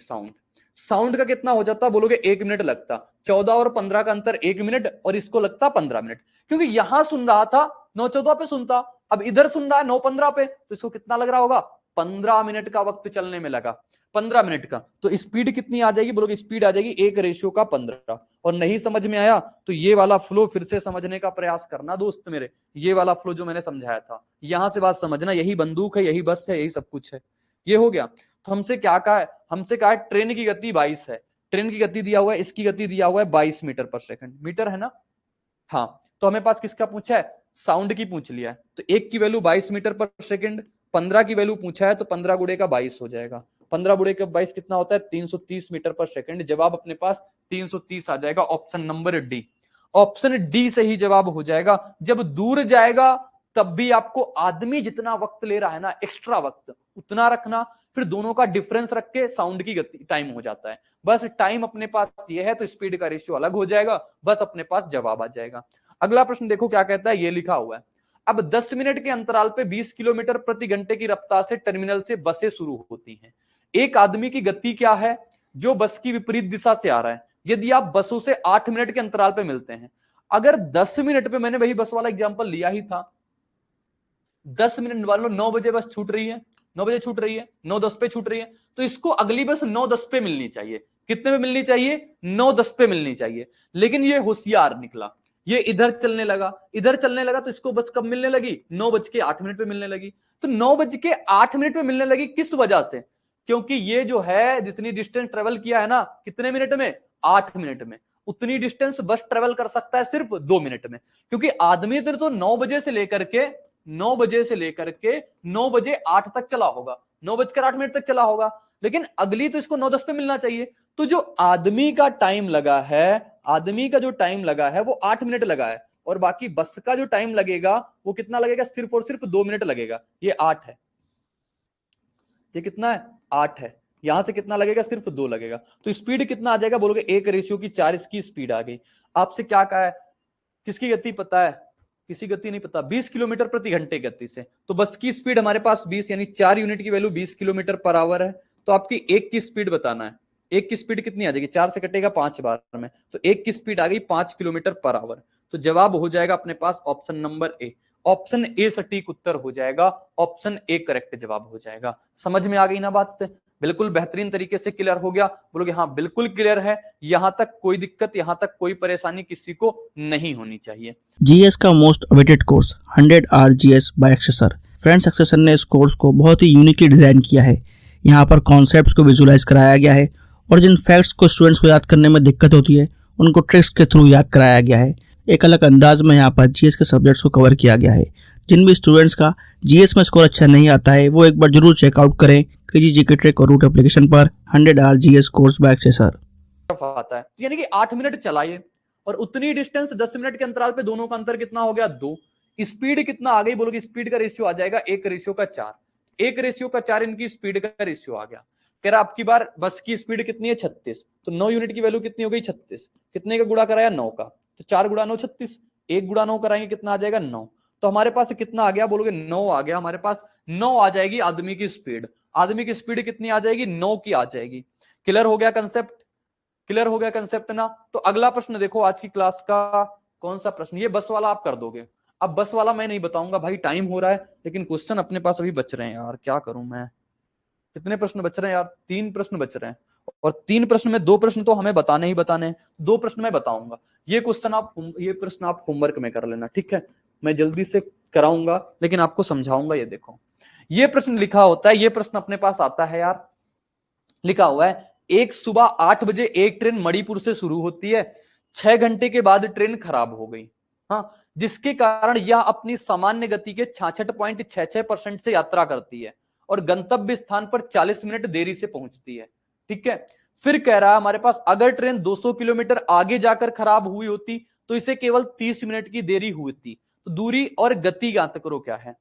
साउंड का कितना हो जाता, बोलोगे 1 मिनट लगता, 14 और 15 का अंतर 1 मिनट, और इसको लगता 15 मिनट, क्योंकि यहां सुन रहा था 9:14 पे सुनता, अब इधर सुन रहा है 9:15 पे, तो इसको कितना लग रहा होगा, 15 मिनट का वक्त चलने में लगा, 15 मिनट का। तो स्पीड कितनी आ जाएगी, बोलोगे स्पीड आ जाएगी 1:15। और नहीं समझ में आया तो ये वाला फ्लो फिर से समझने का प्रयास करना दोस्त मेरे, ये वाला फ्लो जो मैंने समझाया था, यहां से बात समझना, यही बंदूक है, यही बस है, यही सब कुछ है। ये हो गया। तो हमसे क्या कहा है, हमसे कहा है ट्रेन की गति 22 है, ट्रेन की गति दिया हुआ है, इसकी गति दिया हुआ है 22 मीटर पर सेकंड, मीटर है ना, हाँ। तो हमें पास किसका पूछा है, साउंड की पूछ लिया है, तो एक की वैल्यू 22 मीटर पर सेकंड, 15 की वैल्यू पूछा है, तो 15 गुणे का 22 हो जाएगा, 15 गुणे का 22 कितना होता है, 330 मीटर पर सेकंड। जवाब अपने पास 330 आ जाएगा, option number D, option D से ही जवाब हो जाएगा। जब दूर जाएगा तब भी आपको आदमी जितना वक्त ले रहा है ना, एक्स्ट्रा वक्त उतना रखना, फिर दोनों का डिफरेंस रख के साउंड की गति टाइम हो जाता है, बस टाइम अपने पास ये है तो स्पीड का रेशियो अलग हो जाएगा, बस अपने पास जवाब आ जाएगा। अगला प्रश्न देखो क्या कहता है, ये लिखा हुआ है, अब 10 मिनट के अंतराल पे 20 किलोमीटर प्रति घंटे की रफ्तार से टर्मिनल से बसें शुरू होती हैं, एक आदमी की गति क्या है जो बस की विपरीत दिशा से आ रहा है, यदि आप बसों से 8 मिनट के अंतराल पे मिलते हैं, अगर 10 मिनट पे, मैंने वही बस वाला एग्जांपल लिया ही था, 10 मिनट मान लो 9 बजे बस छूट रही है, 9 बजे छूट रही है, 9:10 पे छूट रही है, तो इसको अगली बस 9:10 पे मिलनी चाहिए, कितने पे मिलनी चाहिए, 9:10 पे मिलनी चाहिए, लेकिन ये होशियार निकला, ये इधर चलने लगा, इधर चलने लगा, तो इसको बस कब मिलने लगी, 9:08 पे मिलने लगी। तो 9:08 पे मिलने लगी किस वजह से, क्योंकि ये जो है जितनी डिस्टेंस ट्रेवल किया है ना, कितने मिनट में, 8 मिनट में, उतनी डिस्टेंस बस ट्रेवल कर सकता है सिर्फ 2 मिनट में, क्योंकि आदमी तो 9 बजे से लेकर के 9 बजे 8 तक चला होगा, 9:08 तक चला होगा, लेकिन अगली तो इसको 9:10 पे मिलना चाहिए। तो जो आदमी का टाइम लगा है, आदमी का जो टाइम लगा है वो 8 मिनट लगा है, और बाकी बस का जो टाइम लगेगा वो कितना लगेगा, सिर्फ और सिर्फ 2 मिनट लगेगा, ये 8 है, ये कितना है, 8 है, यहां से कितना लगेगा, सिर्फ 2 लगेगा, तो स्पीड कितना आ जाएगा, बोलोगे 1:4 इसकी स्पीड आ गई। आपसे क्या कहा है, किसकी गति पता है, किसी गति नहीं पता, 20 किलोमीटर प्रति घंटे गति से, तो बस की स्पीड हमारे पास 20, यानी 4 यूनिट की वैल्यू 20 किलोमीटर पर आवर है, तो आपकी एक की स्पीड बताना है, एक की स्पीड कितनी आ जाएगी, 4 से कटेगा 5 बार में, तो एक की स्पीड आ गई 5 किलोमीटर पर आवर, तो जवाब हो जाएगा अपने पास option number A, option A सटीक उत्तर हो जाएगा, ऑप्शन ए करेक्ट जवाब हो जाएगा। समझ में आ गई ना बात, बिल्कुल बेहतरीन तरीके से क्लियर हो गया, बोलोगे हाँ बिल्कुल क्लियर है, यहां तक कोई दिक्कत, यहां तक कोई परेशानी किसी को नहीं होनी चाहिए। जीएस का most awaited course 100 hour GS by Akshay sir. Friends, Akshay sir ने इस कोर्स को बहुत ही यूनिकली डिजाइन किया है। यहाँ पर कॉन्सेप्ट्स को विजुलाइज कराया गया है और जिन फैक्ट्स को स्टूडेंट्स को याद करने में दिक्कत होती है उनको ट्रिक्स के थ्रू याद कराया गया है। एक अलग अंदाज में यहाँ पर जीएस के सब्जेक्ट्स को कवर किया गया है। जिन भी स्टूडेंट्स का जीएस में स्कोर अच्छा नहीं आता है वो एक बार जरूर चेकआउट करें क्रेजी जीके ट्रिक और रूट एप्लीकेशन पर 100 hour GS course by Akshay sir. आता है यानी कि 8 मिनट चलाइए और उतनी डिस्टेंस 10 मिनट के अंतराल पे, दोनों का अंतर कितना हो गया, 2। स्पीड कितना आ गई, बोलोगे स्पीड का रेशियो आ जाएगा 1:4, 1:4 इनकी स्पीड का रेशियो आ गया। कह रहा आपकी बार बस की स्पीड कितनी है, 36, तो 9 यूनिट की वैल्यू कितनी हो गई, 36, कितने का गुणा कराया, 9 का, तो 4 गुणा 9 36, 1 गुणा 9 कराएंगे कितना आ जाएगा, 9, तो हमारे पास कितना आ गया, बोलोगे 9 आ गया हमारे पास। 9 आ जाएगी आदमी की स्पीड। आदमी की स्पीड कितनी आ जाएगी, 9 की आ जाएगी। क्लियर हो गया कंसेप्ट, क्लियर हो गया कंसेप्ट ना। तो अगला प्रश्न देखो आज की क्लास का कौन सा प्रश्न, ये बस वाला आप कर दोगे। अब बस वाला मैं नहीं बताऊंगा भाई, टाइम हो रहा है, लेकिन क्वेश्चन अपने पास अभी बच रहे हैं यार, क्या करूं मैं। कितने प्रश्न बच रहे हैं यार, 3 प्रश्न बच रहे हैं, और 3 प्रश्न में 2 प्रश्न तो हमें बताने ही बताने हैं, 2 प्रश्न मैं बताऊंगा। ये प्रश्न आप होमवर्क में कर लेना, ठीक है। मैं जल्दी से कराऊंगा लेकिन आपको समझाऊंगा। ये देखो, ये प्रश्न लिखा होता है, ये प्रश्न अपने पास आता है यार, लिखा हुआ है एक सुबह 8 बजे एक ट्रेन मणिपुर से शुरू होती है, 6 घंटे के बाद ट्रेन खराब हो गई, हाँ, जिसके कारण यह अपनी सामान्य गति के 66.66% से यात्रा करती है और गंतव्य स्थान पर 40 मिनट देरी से पहुंचती है, ठीक है। फिर कह रहा है हमारे पास, अगर ट्रेन 200 किलोमीटर आगे जाकर खराब हुई होती तो इसे केवल 30 मिनट की देरी हुई थी। तो दूरी और गति ज्ञात करो क्या है।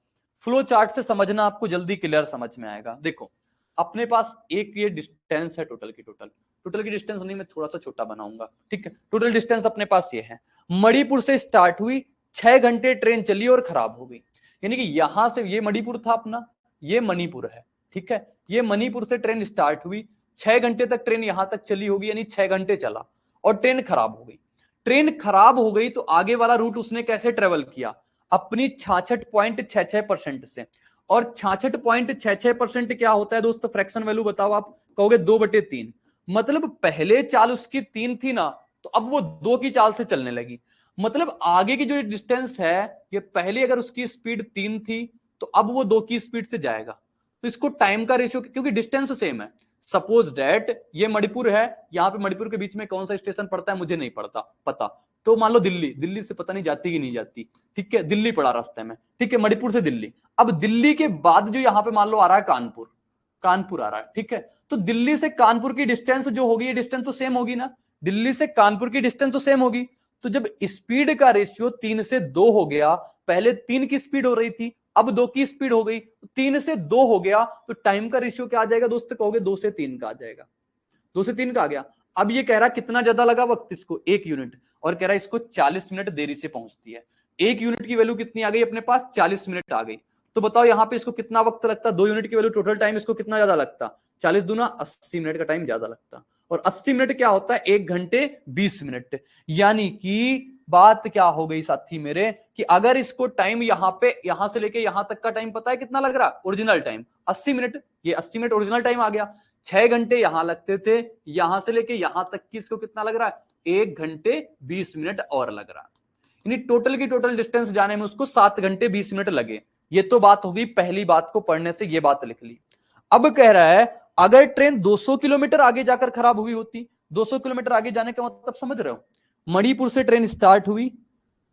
फ्लो चार्ट से समझना, आपको जल्दी क्लियर समझ में आएगा। देखो अपने पास एक ये डिस्टेंस है, टोटल की डिस्टेंस नहीं, मैं थोड़ा सा छोटा बनाऊंगा, ठीक है। टोटल डिस्टेंस अपने पास ये है, मणिपुर से स्टार्ट हुई, 6 घंटे ट्रेन चली और खराब हो गई। यानी कि यहां से, ये मणिपुर था अपना, ये मणिपुर है, ठीक है। ये मणिपुर से ट्रेन स्टार्ट हुई, 6 घंटे तक ट्रेन यहां तक चली होगी, यानी 6 घंटे चला और ट्रेन खराब हो गई। ट्रेन खराब हो गई तो आगे वाला रूट उसने कैसे ट्रेवल किया, अपनी 66.66% से। और 66.66% क्या होता है दोस्तों, फ्रैक्शन वैल्यू बताओ आप, कहोगे 2/3। मतलब पहले चाल उसकी 3 थी ना, तो अब वो 2 की चाल से चलने लगी। मतलब आगे की जो डिस्टेंस है, ये पहले अगर उसकी स्पीड 3 थी तो अब वो 2 की स्पीड से जाएगा। तो इसको टाइम का रेशियो, क्योंकि डिस्टेंस सेम है। सपोज दैट ये मणिपुर है, यहां पे मणिपुर के बीच में कौन सा स्टेशन पड़ता है मुझे नहीं पता, तो मान लो दिल्ली से पता नहीं जाती कि नहीं जाती, ठीक है, दिल्ली पड़ा रास्ते में, ठीक है, मणिपुर से दिल्ली। अब दिल्ली के बाद जो यहां पे मान लो आ रहा है कानपुर आ रहा है, ठीक है। तो दिल्ली से कानपुर की डिस्टेंस जो होगी, ये डिस्टेंस तो सेम होगी ना, दिल्ली से कानपुर की डिस्टेंस तो सेम होगी। तो जब स्पीड का रेशियो 3 से 2 हो गया, पहले 3 की स्पीड हो रही थी, अब 2 की स्पीड हो गई, 3 से 2 हो गया, तो टाइम का रेशियो क्या आ जाएगा दोस्तों, कहोगे 2 से 3 का आ जाएगा, 2 से 3 का आ गया। अब ये कह रहा कितना ज्यादा लगा वक्त इसको, 1 यूनिट, और कह रहा इसको 40 मिनट देरी से पहुंचती है। 1 यूनिट की वैल्यू कितनी आ गई अपने पास, 40 मिनट आ गई। तो बताओ यहाँ पे इसको कितना वक्त लगता, 2 यूनिट की वैल्यू टोटल टाइम इसको कितना ज्यादा लगता, 40 दूना 80 मिनट का टाइम ज्यादा लगता। और 80 मिनट क्या होता है, 1 घंटे 20 मिनट। यानी कि बात क्या हो गई साथी मेरे, कि अगर इसको टाइम यहां से लेके यहां तक का टाइम पता है कितना लग रहा, ओरिजिनल टाइम 80 मिनट, ये 80 मिनट ओरिजिनल टाइम आ गया। 6 घंटे यहां लगते थे, यहां से लेके यहां तक की इसको कितना लग रहा है, 1 घंटे 20 मिनट और लग रहा है। यानी टोटल की टोटल डिस्टेंस जाने में उसको 7 घंटे 20 मिनट लगे। ये तो बात होगी पहली बात को पढ़ने से, ये बात लिख ली। अब कह रहा है अगर ट्रेन 200 किलोमीटर आगे जाकर खराब हुई होती, 200 किलोमीटर आगे जाने का मतलब समझ रहे हो, मणिपुर से ट्रेन स्टार्ट हुई,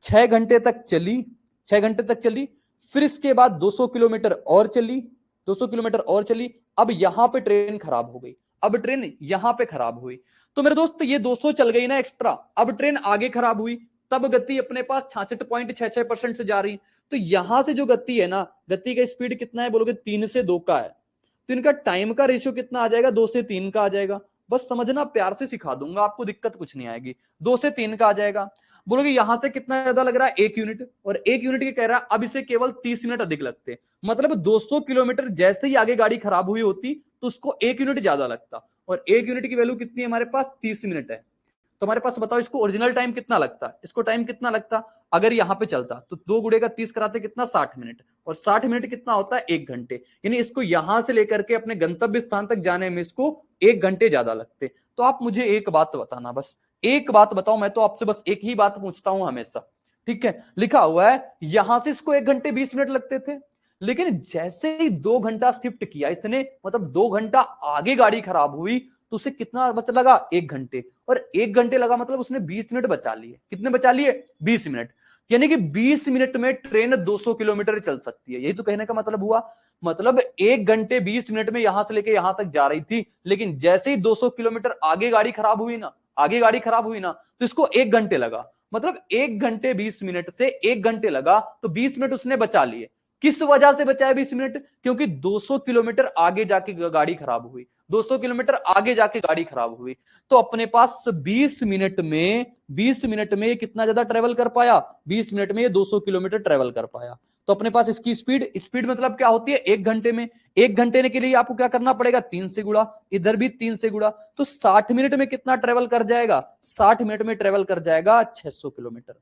6 घंटे तक चली, 6 घंटे तक चली, फिर इसके बाद 200 किलोमीटर और चली, 200 किलोमीटर और चली, अब यहां पे ट्रेन खराब हो गई, अब ट्रेन यहां पे खराब हुई। तो मेरे दोस्त ये 200 चल गई ना एक्स्ट्रा, अब ट्रेन आगे खराब हुई, तब गति अपने पास 66.66% से जा रही। तो यहां से जो गति है ना, गति का स्पीड कितना है बोलोगे, 3 से 2 का है। तो इनका टाइम का रेशियो कितना आ जाएगा, 2 से 3 का आ जाएगा। बस समझना, प्यार से सिखा दूंगा, आपको दिक्कत कुछ नहीं आएगी। 2 से 3 का आ जाएगा। बोलोगे यहां से कितना ज्यादा लग रहा है, 1 यूनिट, और 1 यूनिट के कह रहा है अब इसे केवल 30 मिनट अधिक लगते। मतलब 200 किलोमीटर जैसे ही आगे गाड़ी खराब हुई होती तो उसको 1 यूनिट ज्यादा लगता, और 1 यूनिट की वैल्यू कितनी है हमारे पास, 30 मिनट है। तो हमारे पास बताओ इसको ओरिजिनल टाइम कितना लगता, इसको टाइम कितना लगता, अगर यहां पे चलता तो 2 गुणे का 30 कराते कितना, 60 मिनट, और 60 मिनट कितना होता है, 1 घंटे। यानी इसको यहां से लेकर के अपने गंतव्य स्थान तक जाने में इसको 1 घंटे ज्यादा लगते। तो आप मुझे एक बात बताना, बस एक बात बताओ, मैं तो आपसे बस एक ही बात पूछता हूं हमेशा, ठीक है। लिखा हुआ है यहां से इसको 1 घंटे 20 मिनट लगते थे, लेकिन जैसे ही 2 घंटा शिफ्ट किया इसने, मतलब 2 घंटा आगे गाड़ी खराब हुई, तो उसे कितना बच लगा, 1 घंटे, और 1 घंटे लगा मतलब उसने 20 मिनट बचा लिए। कितने बचा लिए, 20 मिनट। यानी कि 20 मिनट में ट्रेन 200 किलोमीटर चल सकती है, यही तो कहने का मतलब हुआ। मतलब 1 घंटे 20 मिनट में यहां से लेके यहां तक जा रही थी, लेकिन जैसे ही 200 किलोमीटर आगे गाड़ी खराब हुई ना, तो इसको 1 घंटे लगा। मतलब 1 घंटे 20 मिनट से 1 घंटे लगा, तो 20 मिनट उसने बचा लिए। किस वजह से बचाया 20 मिनट, क्योंकि 200 किलोमीटर आगे जाके गाड़ी खराब हुई। 200 किलोमीटर आगे जाके गाड़ी खराब हुई, तो अपने पास 20 मिनट में ये कितना ज्यादा ट्रेवल कर पाया, 20 मिनट में ये 200 किलोमीटर ट्रेवल कर पाया। तो अपने पास इसकी स्पीड मतलब क्या होती है, 1 घंटे में, 1 घंटे के लिए आपको क्या करना पड़ेगा, 3 से गुणा, इधर भी 3 से गुणा, तो 60 मिनट में कितना ट्रेवल कर जाएगा, 60 मिनट में ट्रेवल कर जाएगा 600 किलोमीटर,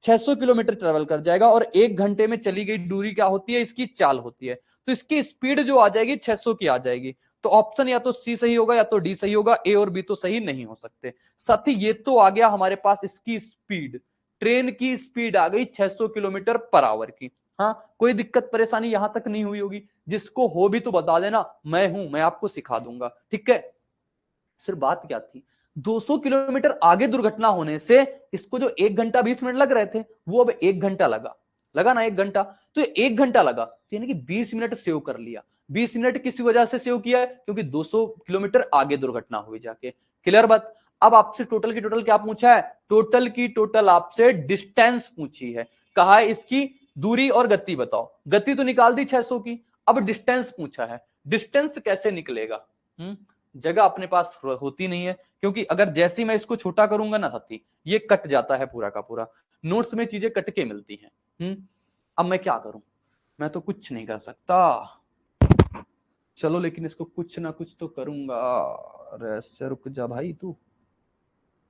600 किलोमीटर ट्रेवल कर जाएगा। और 1 घंटे में चली गई दूरी क्या होती है, इसकी चाल होती है, तो इसकी स्पीड जो आ जाएगी 600 की आ जाएगी। तो ऑप्शन या तो सी सही होगा या तो डी सही होगा, ए और बी तो सही नहीं हो सकते। साथ ही ये तो आ गया हमारे पास इसकी स्पीड, ट्रेन की स्पीड आ गई 600 किलोमीटर पर आवर की। हाँ, कोई दिक्कत परेशानी यहां तक नहीं हुई होगी, जिसको हो भी तो बता देना, मैं हूं, मैं आपको सिखा दूंगा, ठीक है। सिर्फ बात क्या थी, 200 किलोमीटर आगे दुर्घटना होने से इसको जो 1 घंटा 20 मिनट लग रहे थे, वो अब 1 घंटा लगा ना, 1 घंटा, तो 1 घंटा लगा, तो यानी कि 20 मिनट सेव कर लिया। 20 मिनट किसी वजह से सेव किया है, क्योंकि 200 किलोमीटर आगे दुर्घटना हुई जाके। क्लियर बात। अब आपसे टोटल की टोटल क्या पूछा है, टोटल की टोटल आपसे डिस्टेंस पूछी है, कहा है इसकी दूरी और गति बताओ। गति तो निकाल दी 600 की, अब डिस्टेंस पूछा है, डिस्टेंस कैसे निकलेगा। जगह अपने पास होती नहीं है, क्योंकि अगर जैसे ही मैं इसको छोटा करूंगा ना साथी, ये कट जाता है पूरा का पूरा, नोट्स में चीजें कट के मिलती हैं। अब मैं क्या करूं, मैं तो कुछ नहीं कर सकता, चलो लेकिन इसको कुछ ना कुछ तो करूंगा। अरे ऐसे रुक जा भाई तू,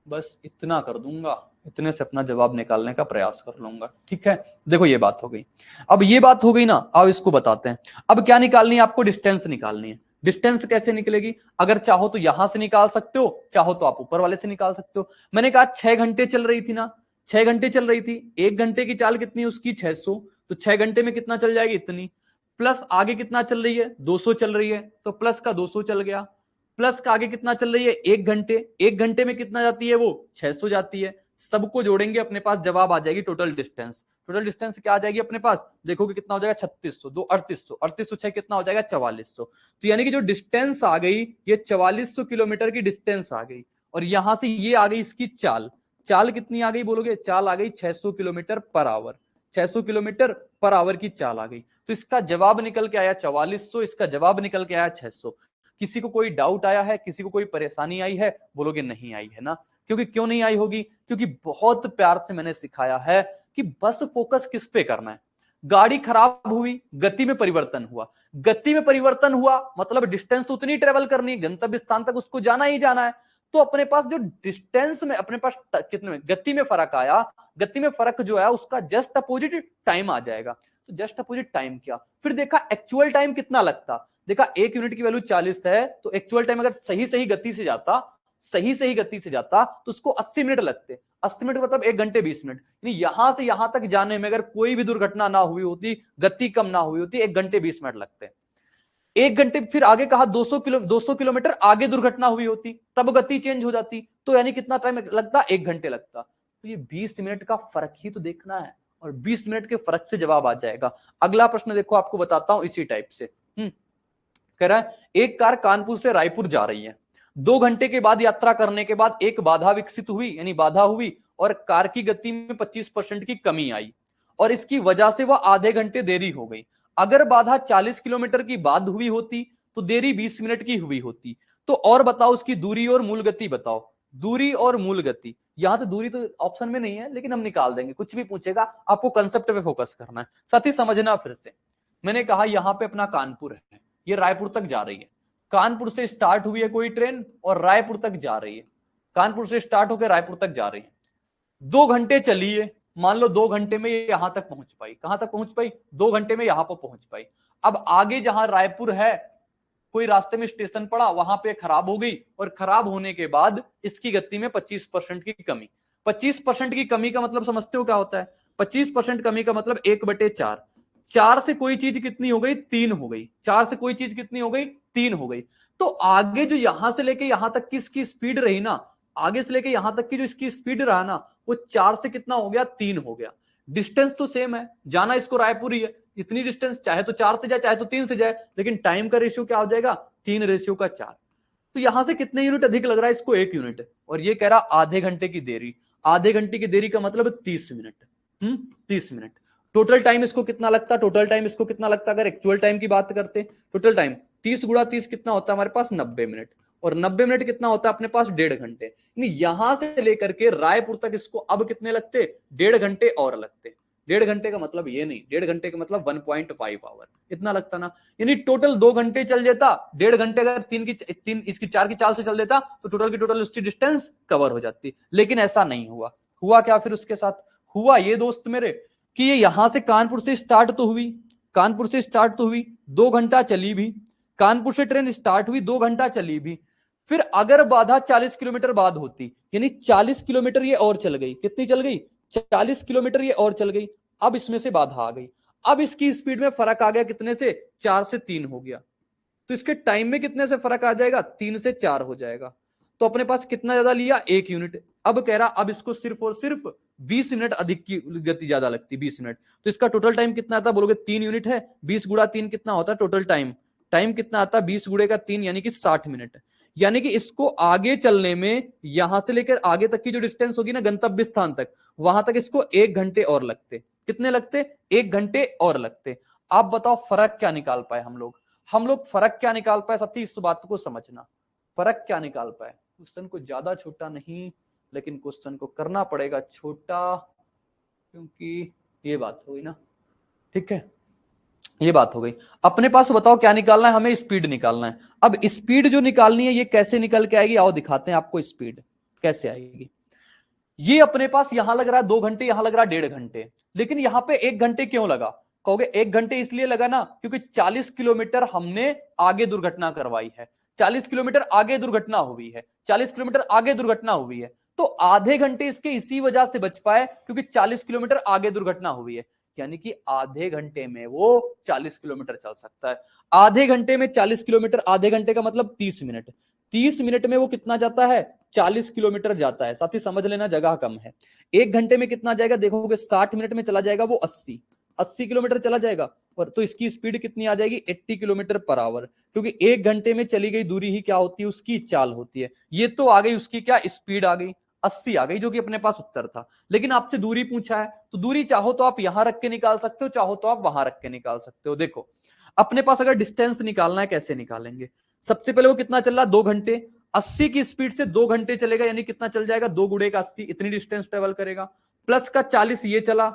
बस इतना कर दूंगा, इतने से अपना जवाब निकालने का प्रयास कर लूंगा, ठीक है। देखो ये बात हो गई, अब ये बात हो गई ना, अब इसको बताते हैं। अब क्या निकालनी है आपको, डिस्टेंस निकालनी है। डिस्टेंस कैसे निकलेगी, अगर चाहो तो यहां से निकाल सकते हो, चाहो तो आप ऊपर वाले से निकाल सकते हो। मैंने कहा 6 घंटे चल रही थी ना, 6 घंटे चल रही थी, 1 घंटे की चाल कितनी उसकी 600, तो 6 घंटे में कितना चल जाएगी, इतनी, प्लस आगे कितना चल रही है, 200 चल रही है, तो प्लस का 200 चल गया, प्लस का आगे कितना चल रही है, 1 घंटे, 1 घंटे में कितना जाती है वो 600 जाती है। सबको जोड़ेंगे अपने पास जवाब आ जाएगी टोटल डिस्टेंस। टोटल डिस्टेंस क्या आ जाएगी अपने पास, देखोगे कितना हो जाएगा, 3600, 2 3800, 3806 कितना हो जाएगा 4400। तो यानी कि जो डिस्टेंस आ गई ये 4400 किलोमीटर की डिस्टेंस आ गई। और यहां से ये आ गई इसकी चाल, चाल कितनी आ गई बोलोगे, चाल आ गई 600 kilometre per hour, 600 kilometre per hour की चाल आ गई। तो इसका जवाब निकल के आया 4400, इसका जवाब निकल के आया 600। किसी को कोई डाउट आया है, किसी को कोई परेशानी आई है, बोलोगे नहीं आई है ना, क्योंकि क्यों नहीं आई होगी, क्योंकि बहुत प्यार से मैंने सिखाया है कि बस फोकस किस पे करना है। गाड़ी खराब हुई, गति में परिवर्तन हुआ, गति में परिवर्तन हुआ मतलब डिस्टेंस तो उतनी ट्रेवल करनी है, गंतव्य स्थान तक उसको जाना ही जाना है। तो अपने पास जो डिस्टेंस में अपने पास कितने में गति में फर्क आया, गति में फर्क जो है उसका जस्ट अपोजिट टाइम आ जाएगा। तो जस्ट अपोजिट टाइम क्या, फिर देखा एक्चुअल टाइम कितना लगता, देखा 1 यूनिट की वैल्यू 40 है, तो एक्चुअल टाइम अगर सही गति से जाता, सही गति से जाता तो उसको 80 मिनट लगते, 80 मिनट मतलब 1 घंटे 20 मिनट। यहां से यहां तक जाने में अगर कोई भी दुर्घटना ना हुई होती, गति कम ना हुई होती, 1 घंटे 20 मिनट लगते। 1 घंटे फिर आगे कहा 200 किलोमीटर आगे दुर्घटना हुई होती, तब गति चेंज हो जाती, तो यानी कितना टाइम लगता, 1 घंटे लगता। तो ये 20 मिनट का फर्क ही तो देखना है, और 20 मिनट के फर्क से जवाब आ जाएगा। अगला प्रश्न देखो, आपको बताता हूं इसी टाइप से। कह रहा है एक कार कानपुर से रायपुर जा रही है, 2 घंटे के बाद यात्रा करने के बाद एक बाधा विकसित हुई, यानी बाधा हुई, और कार की गति में 25% की कमी आई, और इसकी वजह से वह आधे घंटे देरी हो गई। अगर बाधा 40 किलोमीटर की बाद हुई होती तो देरी 20 मिनट की हुई होती। तो और बताओ उसकी दूरी और मूल गति बताओ, दूरी और मूल गति। यहां तो दूरी तो ऑप्शन में नहीं है, लेकिन हम निकाल देंगे, कुछ भी पूछेगा आपको कंसेप्ट पे फोकस करना है। साथ ही समझना फिर से, मैंने कहा यहां पे अपना कानपुर है, ये रायपुर तक जा रही है, कानपुर से स्टार्ट हुई है कोई ट्रेन और रायपुर तक जा रही है, कानपुर से स्टार्ट होकर रायपुर तक जा रही है, 2 घंटे चली है, मान लो 2 घंटे में ये यहां तक पहुंच पाई, कहां तक पहुंच पाई, 2 घंटे में यहां पर पहुंच पाई। अब आगे जहां रायपुर है कोई रास्ते में स्टेशन पड़ा, वहां पे खराब हो गई, और खराब होने के बाद इसकी गति में 25% की कमी। 25% की कमी का मतलब समझते हो क्या होता है, 25% कमी का मतलब 1/4, 4 से कोई चीज कितनी हो गई, 3 हो गई, 4 से कोई चीज कितनी हो गई, 3 हो गई। तो आगे जो यहां से लेके यहां तक की इसकी स्पीड रही ना, आगे से लेके यहां तक की जो इसकी स्पीड रहा ना, वो 4 से कितना हो गया, 3 हो गया। डिस्टेंस तो सेम है, जाना इसको रायपुर ही है, इतनी डिस्टेंस चाहे तो 4 से जाए चाहे तो 3 से जाए, लेकिन टाइम का रेशियो क्या हो जाएगा, 3:4। तो यहां से कितने यूनिट अधिक लग रहा है इसको, 1 यूनिट, और ये कह रहा आधे घंटे की देरी, आधे घंटे की देरी का मतलब 30 मिनट। 30 मिनट टोटल टाइम इसको कितना लगता, टोटल टाइम इसको कितना लगता, अगर एक्चुअल टाइम की बात करते, टोटल टाइम 30 गुणा 30 कितना होता है हमारे पास 90 मिनट, और 90 मिनट कितना होता है अपने पास 1.5 घंटे। यानी यहां से लेकर के रायपुर तक इसको अब कितने लगते, 1.5 घंटे और लगते। 1.5 घंटे का मतलब ये नहीं, 1.5 घंटे का मतलब 1.5 आवर इतना लगता ना, यानी टोटल 2 घंटे चल जाता। 1.5 घंटे अगर तीन इसकी 4 की चाल से चल देता तो टोटल की टोटल उसकी डिस्टेंस कवर हो जाती, लेकिन ऐसा नहीं हुआ। हुआ क्या फिर उसके साथ, हुआ ये दोस्त मेरे कि ये यहां से कानपुर से स्टार्ट तो हुई, कानपुर से स्टार्ट तो हुई, 2 घंटा चली भी, कानपुर से ट्रेन स्टार्ट हुई, 2 घंटा चली भी, फिर अगर बाधा 40 किलोमीटर बाद होती, यानी 40 किलोमीटर ये और चल गई, कितनी चल गई, 40 किलोमीटर ये और चल गई, अब इसमें से बाधा आ गई, अब इसकी स्पीड में फर्क आ गया, कितने से, 4 से 3 हो गया, तो इसके टाइम में कितने से फर्क आ जाएगा, 3 से 4 हो जाएगा। तो अपने पास कितना ज्यादा लिया, 1 यूनिट। अब कह रहा अब इसको सिर्फ और सिर्फ 20 मिनट अधिक की गति ज्यादा लगती, 20 मिनट, तो इसका टोटल टाइम कितना आता, बोलोगे 3 यूनिट है, 20 गुणा 3 कितना होता है टोटल टाइम, टाइम कितना आता, 20 गुणे का 3 यानी कि 60 मिनट। यानी कि इसको आगे चलने में, यहां से लेकर आगे तक की जो डिस्टेंस होगी ना गंतव्य स्थान तक, वहां तक इसको 1 घंटे और लगते, कितने लगते, 1 घंटे और लगते। आप बताओ फर्क क्या निकाल पाए हम लोग फर्क क्या निकाल पाए साथी, इस बात को समझना, फर्क क्या निकाल पाए। क्वेश्चन को ज्यादा छोटा नहीं, लेकिन क्वेश्चन को करना पड़ेगा छोटा, क्योंकि ये बात हुई ना, ठीक है, ये बात हो गई। अपने पास बताओ क्या निकालना है, हमें स्पीड निकालना है। अब स्पीड जो निकालनी है ये कैसे निकल के आएगी, आओ दिखाते हैं आपको स्पीड कैसे आएगी। ये अपने पास यहां लग रहा है 2 घंटे, यहां लग रहा है 1.5 घंटे, लेकिन यहां पे 1 घंटे क्यों लगा, कहोगे 1 घंटे इसलिए लगा ना क्योंकि 40 किलोमीटर हमने आगे दुर्घटना करवाई है, 40 किलोमीटर आगे दुर्घटना हुई है, 40 किलोमीटर आगे दुर्घटना हुई है, तो आधे घंटे इसके इसी वजह से बच पाए क्योंकि 40 किलोमीटर आगे दुर्घटना हुई है। यानी कि आधे घंटे में वो 40 किलोमीटर चल सकता है, आधे घंटे में 40 किलोमीटर, आधे घंटे का मतलब 30 मिनट, 30 मिनट में वो कितना जाता है, 40 किलोमीटर जाता है। साथ ही समझ लेना जगह कम है, 1 घंटे में कितना जाएगा, देखोगे 60 मिनट में चला जाएगा वो 80 किलोमीटर चला जाएगा, और तो इसकी स्पीड कितनी आ जाएगी, 80 किलोमीटर पर आवर, क्योंकि 1 घंटे में चली गई दूरी ही क्या होती है, उसकी चाल होती है। ये तो आ गई उसकी क्या स्पीड आ गई, 80 आ गई, जो कि अपने पास उत्तर था। लेकिन आपसे दूरी पूछा है, तो दूरी चाहो तो आप यहां रख के निकाल सकते हो, चाहो तो आप वहां रख के निकाल सकते हो। देखो अपने पास अगर डिस्टेंस निकालना है, कैसे निकालेंगे, सबसे पहले वो कितना चल रहा, 2 घंटे, 80 की स्पीड से 2 घंटे चलेगा, यानी कितना चल जाएगा, 2 गुणे का 80, इतनी डिस्टेंस ट्रेवल करेगा, प्लस का 40 ये चला,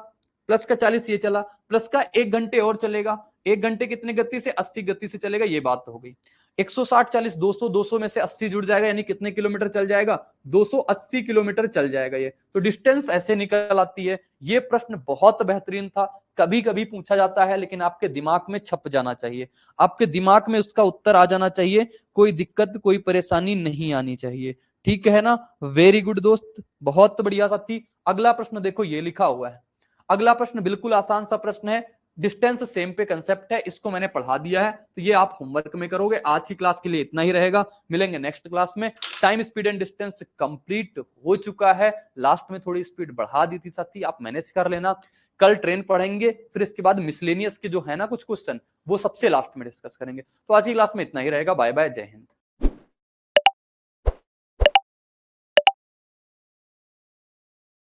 प्लस का 40 ये चला, प्लस का 1 घंटे और चलेगा, 1 घंटे कितनी गति से, 80 गति से चलेगा, ये बात तो हो गई। 160 40 200, 200 में से 80 जुड़ जाएगा, यानी कितने किलोमीटर चल जाएगा, 280 किलोमीटर चल जाएगा। ये तो डिस्टेंस ऐसे निकल आती है। ये प्रश्न बहुत बेहतरीन था, कभी कभी पूछा जाता है, लेकिन आपके दिमाग में छप जाना चाहिए, आपके दिमाग में उसका उत्तर आ जाना चाहिए, कोई दिक्कत कोई परेशानी नहीं आनी चाहिए, ठीक है ना। वेरी गुड दोस्त, बहुत बढ़िया साथी। अगला प्रश्न देखो, ये लिखा हुआ है, अगला प्रश्न बिल्कुल आसान सा प्रश्न है, डिस्टेंस सेम पे कंसेप्ट है, इसको मैंने पढ़ा दिया है, तो ये आप होमवर्क में करोगे। आज की क्लास के लिए इतना ही रहेगा, मिलेंगे नेक्स्ट क्लास में। Time speed and distance complete हो चुका है, लास्ट में थोड़ी स्पीड बढ़ा दी थी साथी, आप मैनेज कर लेना। कल ट्रेन पढ़ेंगे, फिर इसके बाद मिसलेनियस के जो है ना कुछ क्वेश्चन, वो सबसे लास्ट में डिस्कस करेंगे। तो आज की क्लास में इतना ही रहेगा, बाय बाय, जय हिंद।